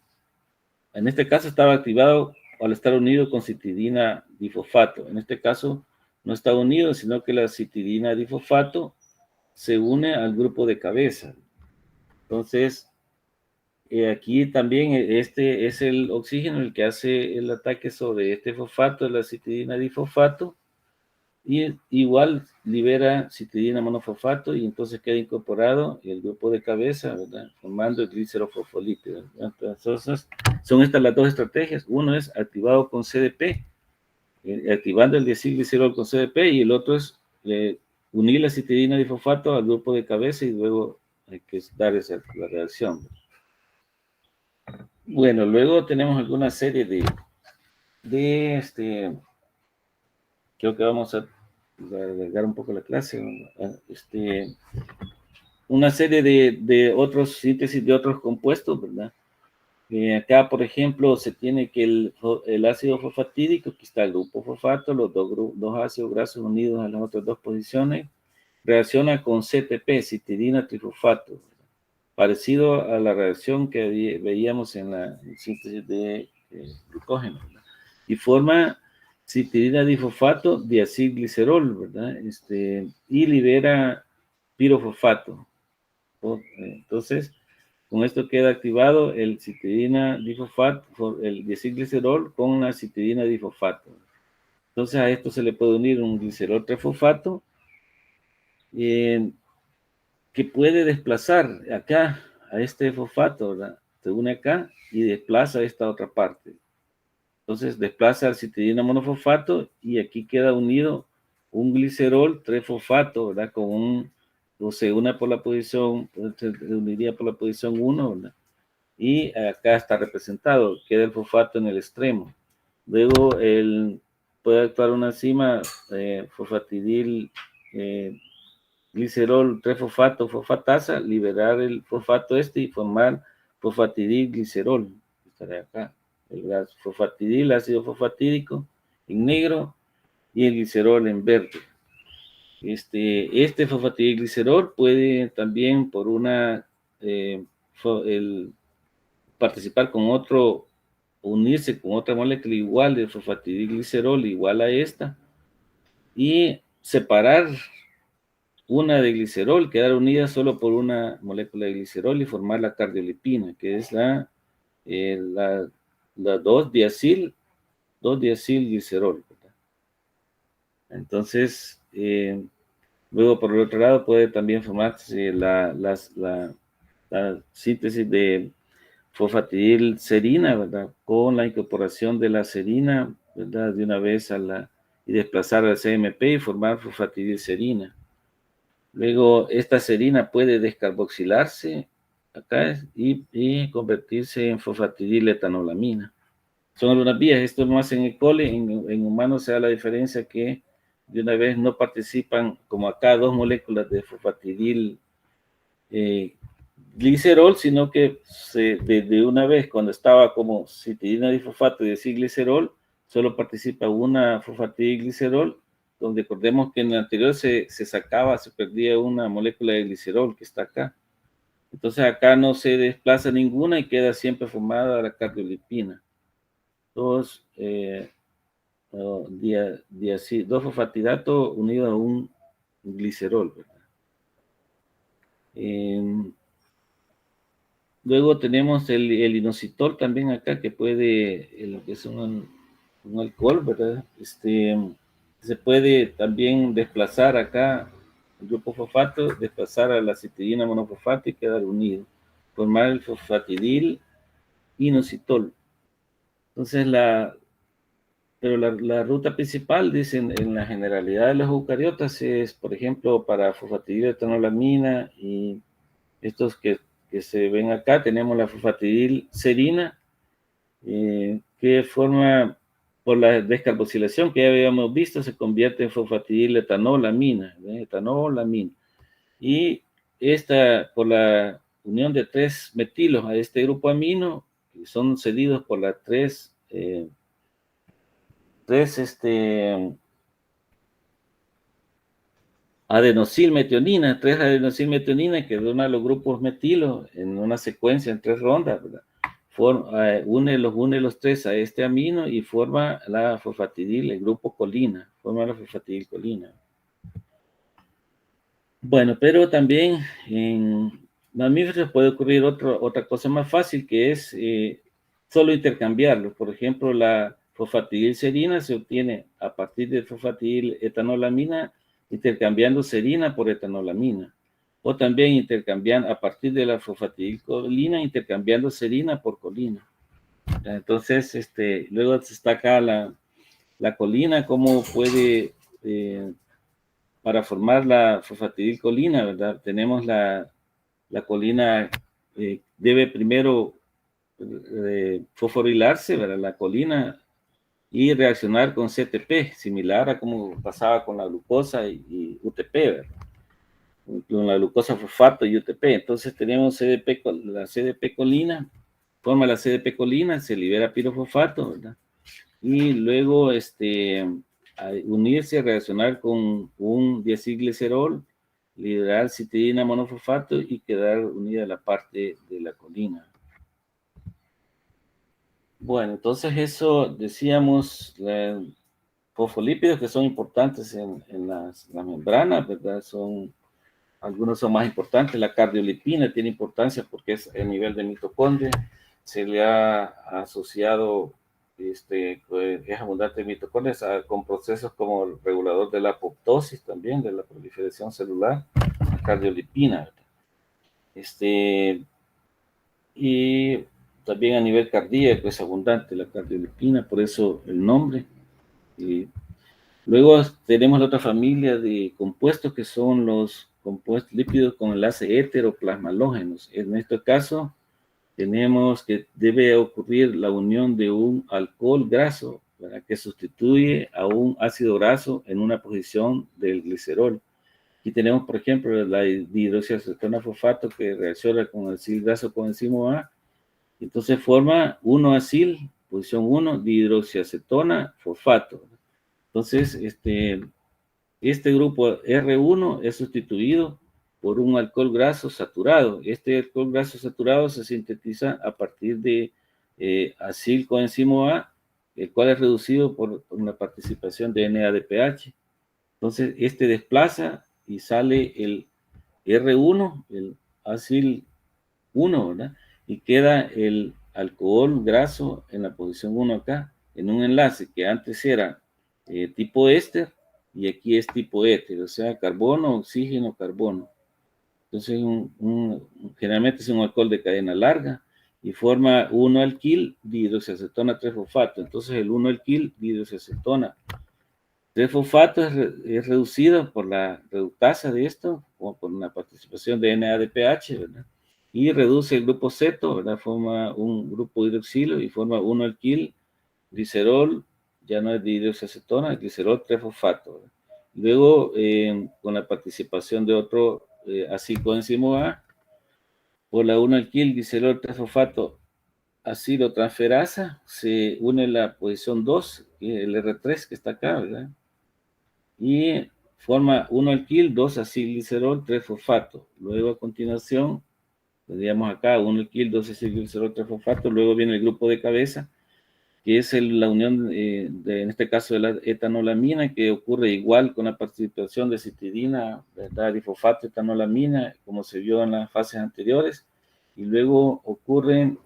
S1: este caso estaba activado al estar unido con citidina difosfato. En este caso no está unido, sino que la citidina difosfato se une al grupo de cabeza. Entonces, aquí también este es el oxígeno el que hace el ataque sobre este fosfato, la citidina difosfato, y igual libera citidina monofosfato y entonces queda incorporado el grupo de cabeza, ¿verdad? Formando el glicerofosfolípido. Entonces, son estas las dos estrategias. Uno es activado con CDP activando el diacilglicerol con CDP, y el otro es unir la citidina difosfato al grupo de cabeza y luego hay que dar la reacción. Bueno, luego tenemos alguna serie creo que vamos a alargar un poco la clase, una serie de otros síntesis de otros compuestos, ¿verdad? Acá, por ejemplo, se tiene que el ácido fosfatídico, aquí está el grupo fosfato, los dos ácidos grasos unidos a las otras dos posiciones, reacciona con CTP, citidina trifosfato, parecido a la reacción que veíamos en la síntesis de glucógeno, ¿verdad? Y forma citidina difosfato, diacilglicerol, ¿verdad? Y libera pirofosfato. Entonces, con esto queda activado el citidina difosfato, el diacilglicerol con la citidina difosfato. Entonces, a esto se le puede unir un glicerol trifosfato que puede desplazar acá a este fosfato, ¿verdad? Se une acá y desplaza esta otra parte. Entonces, desplaza al citidina monofosfato y aquí queda unido un glicerol trifosfato, ¿verdad? O se une por la posición, se uniría por la posición 1, ¿verdad? Y acá está representado, queda el fosfato en el extremo. Luego puede actuar una enzima fosfatidil glicerol 3-fosfato, fosfatasa, liberar el fosfato y formar fosfatidil glicerol. Estará acá. El gas fosfatidil, ácido fosfatídico en negro y el glicerol en verde. Este fosfatidilglicerol puede también por participar con otro, unirse con otra molécula igual de fosfatidilglicerol, igual a esta, y separar una de glicerol, quedar unida solo por una molécula de glicerol y formar la cardiolipina, que es la 2-diacilglicerol. Entonces, luego por el otro lado puede también formarse la síntesis de fosfatidilserina, ¿verdad? Con la incorporación de la serina, ¿verdad? De una vez y desplazar al CMP y formar fosfatidilserina. Luego, esta serina puede descarboxilarse acá y convertirse en fosfatidiletoanolamina. Son algunas vías. Esto más en E. coli, en humanos se da la diferencia que de una vez no participan, como acá, dos moléculas de fosfatidil glicerol, sino que de una vez, cuando estaba como citidina difosfato y glicerol, solo participa una fosfatidilglicerol, donde recordemos que en el anterior se perdía una molécula de glicerol que está acá. Entonces acá no se desplaza ninguna y queda siempre formada la cardiolipina. Dos fosfatidato unido a un glicerol, ¿verdad? Luego tenemos el inositol también acá, que que es un alcohol, ¿verdad? Se puede también desplazar acá el grupo fosfato, desplazar a la citidina monofosfato y quedar unido, formar el fosfatidil inositol. Entonces, pero la ruta principal, dicen, en la generalidad de los eucariotas es, por ejemplo, para fosfatidiletoanolamina y estos que se ven acá, tenemos la fosfatidilserina, que forma, por la descarboxilación que ya habíamos visto, se convierte en fosfatidiletoanolamina, etanolamina. Y por la unión de 3 metilos a este grupo amino, que son cedidos por las tres adenosilmetionina, 3 adenosilmetionina que donan los grupos metilos en una secuencia en 3 rondas, ¿verdad? Une los 3 a este amino y forma la fosfatidil, el grupo colina, forma la fosfatidilcolina. Bueno, pero también en mamíferos puede ocurrir otra cosa más fácil, que es solo intercambiarlos. Por ejemplo, la fosfatidilserina se obtiene a partir de fosfatidiletoanolamina, intercambiando serina por etanolamina. O también intercambiando a partir de la fosfatidilcolina, intercambiando serina por colina. Entonces, luego está acá la colina, cómo puede, para formar la fosfatidilcolina, ¿verdad? Tenemos la colina, debe primero fosforilarse, ¿verdad? La colina, y reaccionar con CTP, similar a como pasaba con la glucosa y UTP, ¿verdad? Con la glucosa fosfato y UTP. Entonces tenemos CDP, la CDP colina, forma la CDP colina, se libera pirofosfato, ¿verdad? Y luego unirse, reaccionar con un diacilglicerol, liberar citidina monofosfato y quedar unida a la parte de la colina. Bueno, entonces eso decíamos, fosfolípidos que son importantes en las membranas, ¿verdad? Algunos son más importantes. La cardiolipina tiene importancia porque es el nivel de mitocondria. Se le ha asociado, es abundante en mitocondrias con procesos como el regulador de la apoptosis también, de la proliferación celular, la cardiolipina, ¿verdad? Y también a nivel cardíaco es abundante la cardiolipina, por eso el nombre. Y luego tenemos la otra familia de compuestos que son los compuestos lípidos con enlace heteroplasmalógenos. En este caso, tenemos que debe ocurrir la unión de un alcohol graso, ¿verdad? Que sustituye a un ácido graso en una posición del glicerol. Aquí tenemos, por ejemplo, la dihidroxiacetona fosfato que reacciona con el acil graso coenzimo A. Entonces forma 1-acil, posición 1, dihidroxiacetona fosfato. Entonces, este grupo R1 es sustituido por un alcohol graso saturado. Este alcohol graso saturado se sintetiza a partir de acil coenzimo A, el cual es reducido por una participación de NADPH. Entonces, desplaza y sale el R1, el acil 1, ¿verdad? Y queda el alcohol graso en la posición 1 acá, en un enlace que antes era tipo éster, y aquí es tipo éter, o sea, carbono, oxígeno, carbono. Entonces, generalmente es un alcohol de cadena larga y forma 1-alquil dihidroxiacetona 3-fosfato. Entonces, el 1-alquil dihidroxiacetona 3-fosfato es reducido por la reductasa de esto, o por una participación de NADPH, ¿verdad? Y reduce el grupo ceto, ¿verdad? Forma un grupo hidroxilo y forma 1-alquil glicerol, ya no es dihidroxiacetona, glicerol 3-fosfato, ¿verdad? Luego, con la participación de otro acil coenzimo A, por la 1-alquil glicerol 3-fosfato acilotransferasa, se une la posición 2, el R3 que está acá, ¿verdad? Y forma 1-alquil, 2-acilglicerol, 3-fosfato. Luego, a continuación, tendríamos acá 1-alquil, 2-acilglicerol, 3-fosfato. Luego viene el grupo de cabeza, que es la unión, en este caso, de la etanolamina, que ocurre igual con la participación de citidina, ¿verdad? Difosfato, etanolamina, como se vio en las fases anteriores. Y luego ocurren,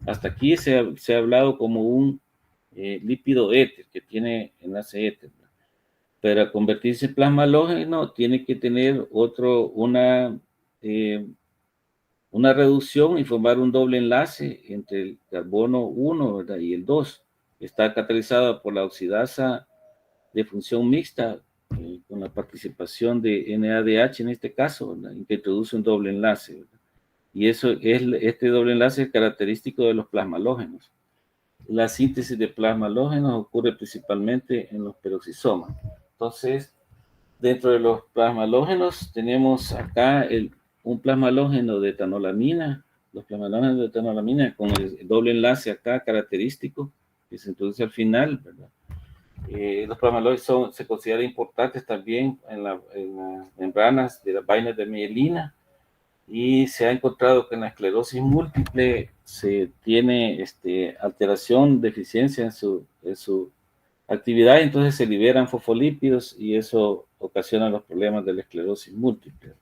S1: hasta aquí se ha hablado como un lípido éter, que tiene enlace éter. Para convertirse en plasma halógeno tiene que tener una reducción y formar un doble enlace entre el carbono 1, ¿verdad? Y el 2. Está catalizada por la oxidasa de función mixta, con la participación de NADH en este caso, ¿verdad? Y que introduce un doble enlace, ¿verdad? Y este doble enlace es característico de los plasmalógenos. La síntesis de plasmalógenos ocurre principalmente en los peroxisomas. Entonces, dentro de los plasmalógenos tenemos acá un plasmalógeno de etanolamina, los plasmalógenos de etanolamina con el doble enlace acá característico que se introduce al final, ¿verdad? Los plasmalógenos se consideran importantes también en las membranas de las vainas de mielina, y se ha encontrado que en la esclerosis múltiple se tiene alteración, deficiencia en su actividad, entonces se liberan fosfolípidos y eso ocasiona los problemas de la esclerosis múltiple.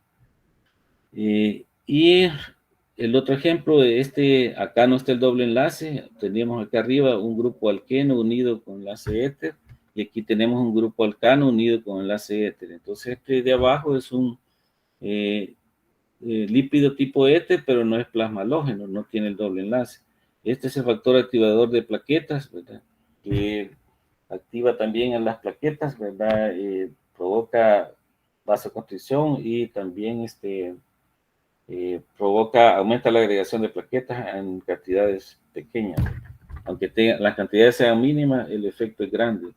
S1: Y el otro ejemplo de acá no está el doble enlace, teníamos acá arriba un grupo alqueno unido con enlace éter, y aquí tenemos un grupo alcano unido con enlace éter. Entonces de abajo es un lípido tipo éter, pero no es plasma halógeno, no tiene el doble enlace. Este es el factor activador de plaquetas, ¿verdad? Que activa también en las plaquetas, ¿verdad? Provoca vasoconstricción y también aumenta la agregación de plaquetas en cantidades pequeñas. Aunque las cantidades sean mínimas, el efecto es grande.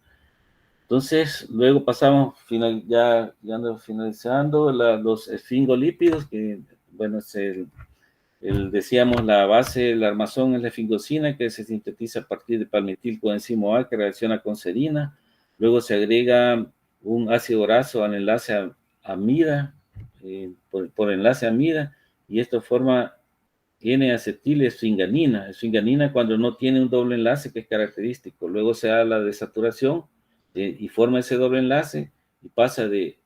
S1: Entonces, luego pasamos, ya ando finalizando, los esfingolípidos, que, bueno, decíamos, la base, la armazón es la esfingosina, que se sintetiza a partir de palmitil coenzimo A, que reacciona con serina. Luego se agrega un ácido graso al enlace amida, por enlace amida, y esto forma N-acetilesfinganina. Esfinganina cuando no tiene un doble enlace, que es característico. Luego se da la desaturación y forma ese doble enlace y pasa de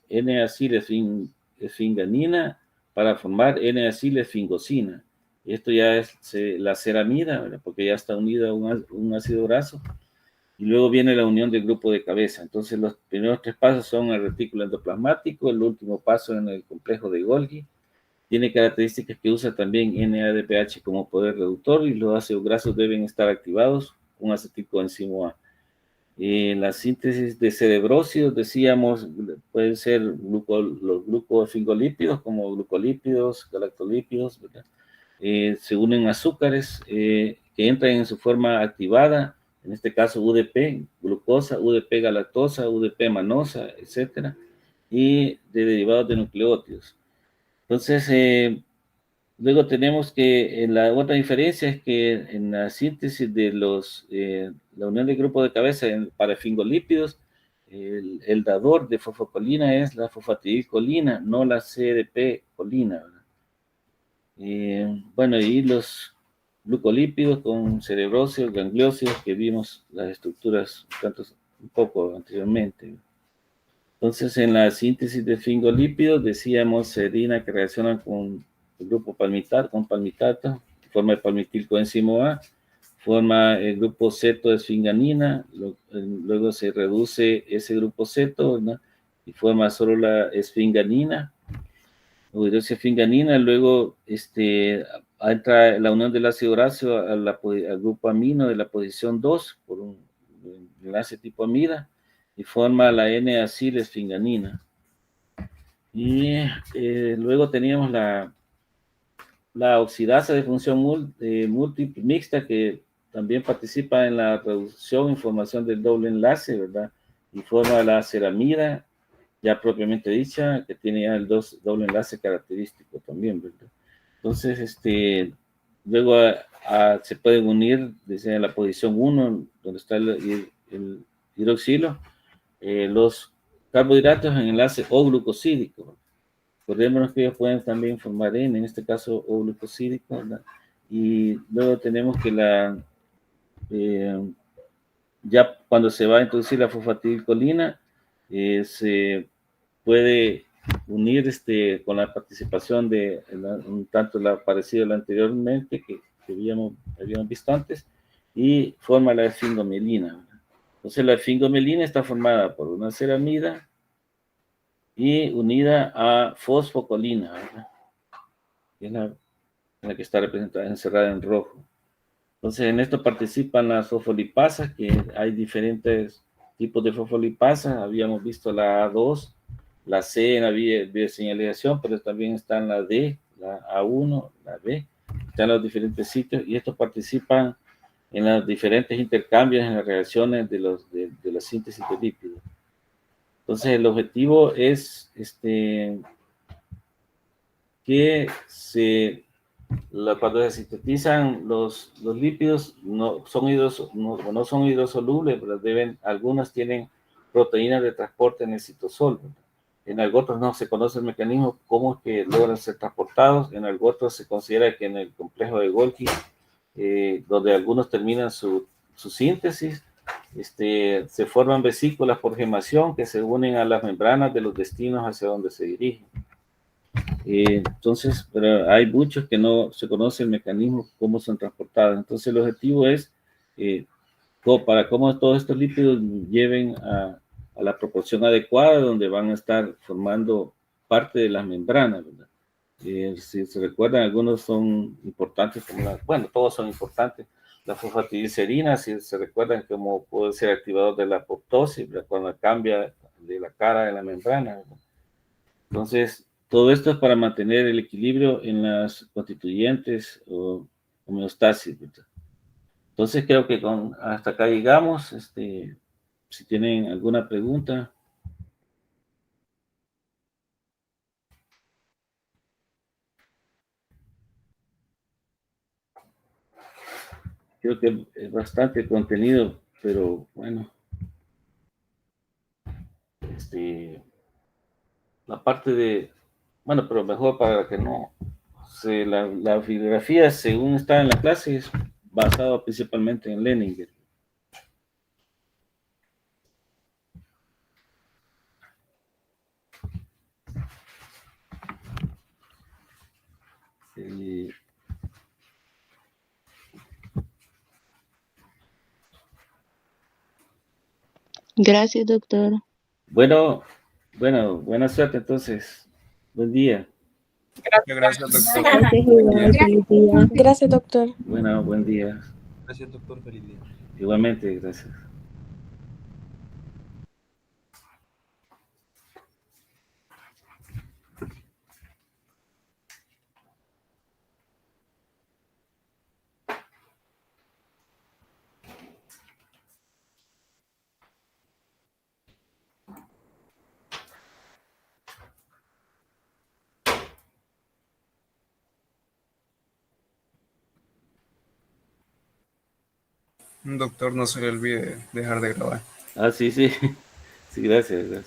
S1: N-acilesfinganina para formar N-acilesfingosina. Esto ya es la ceramida, ¿verdad? Porque ya está unida a un ácido graso. Y luego viene la unión del grupo de cabeza. Entonces, los primeros 3 pasos son el retículo endoplasmático, el último paso en el complejo de Golgi. Tiene características que usa también NADPH como poder reductor y los ácidos grasos deben estar activados con acetilcoenzimo A. La síntesis de cerebrócidos, decíamos, pueden ser los glucosfingolípidos como glucolípidos, galactolípidos, ¿verdad? Se unen azúcares que entran en su forma activada, en este caso UDP, glucosa, UDP galactosa, UDP manosa, etcétera, y de derivados de nucleótidos. Entonces, luego tenemos que la otra diferencia es que en la síntesis de la unión del grupo de cabeza para esfingolípidos, el dador de fosfocolina es la fosfatidilcolina, no la CDP-colina. Bueno, y los glucolípidos con cerebróceos, gangliósidos, que vimos las estructuras un poco anteriormente. Entonces, en la síntesis de esfingolípidos, decíamos serina que reacciona con el grupo con palmitato, forma el palmitilcoenzimo A, forma el grupo ceto de esfinganina, luego se reduce ese grupo ceto, ¿no? Y forma solo la esfinganina, o hidroxiesfinganina, luego entra la unión del ácido graso al grupo amino de la posición 2 por un enlace tipo amida, y forma la N-acilesfinganina. Y luego teníamos la oxidasa de función múltiple mixta, que también participa en la reducción y formación del doble enlace, ¿verdad? Y forma la ceramida, ya propiamente dicha, que tiene ya el doble enlace característico también, ¿verdad? Entonces, luego se pueden unir desde la posición 1, donde está el hidroxilo, los carbohidratos en enlace O-glucosídico. Recordémonos que ellos pueden también formar en este caso O-glucosídico, ¿verdad? Y luego tenemos que ya cuando se va a introducir la fosfatidilcolina, se puede unir con la participación de un tanto parecido a la anteriormente que habíamos visto antes, y forma la esfingomelina. Entonces la esfingomelina está formada por una ceramida y unida a fosfocolina, ¿verdad? Que es la que está representada, encerrada en rojo. Entonces, en esto participan las fosfolipasas, que hay diferentes tipos de fosfolipasas. Habíamos visto la A2, la C en la bioseñalización, pero también están la D, la A1, la B, están en los diferentes sitios, y estos participan en los diferentes intercambios en las reacciones de la síntesis de lípidos. Entonces, el objetivo es que cuando se sintetizan los lípidos no son hidrosolubles, pero algunas tienen proteínas de transporte en el citosol. En algunos no se conoce el mecanismo cómo es que logran ser transportados. En algunos se considera que en el complejo de Golgi, donde algunos terminan su síntesis, se forman vesículas por gemación que se unen a las membranas de los destinos hacia donde se dirigen. Entonces, pero hay muchos que no se conoce el mecanismo, cómo son transportados. Entonces, el objetivo es para cómo todos estos lípidos lleven a la proporción adecuada, donde van a estar formando parte de las membranas, ¿verdad? Si se recuerdan, algunos son importantes, todos son importantes, la fosfatidilcerina, si se recuerdan, como puede ser activador de la apoptosis, ¿verdad? Cuando cambia de la cara de la membrana, ¿verdad? Entonces, todo esto es para mantener el equilibrio en las constituyentes o homeostasis, ¿verdad? Entonces, creo que hasta acá llegamos. Si tienen alguna pregunta. Creo que es bastante contenido, pero bueno, la parte de, bueno, pero mejor para que no, la bibliografía según está en la clase es basado principalmente en Leninger.
S2: Gracias, doctor.
S1: Bueno, buena suerte entonces. Buen día.
S4: Gracias, doctor.
S2: Gracias, igual. Feliz día.
S3: Gracias, doctor.
S1: Bueno, buen día.
S4: Gracias, doctor. Feliz día.
S1: Igualmente, gracias.
S4: Doctor, no se le olvide dejar de grabar.
S1: Ah, sí, sí. Sí, gracias.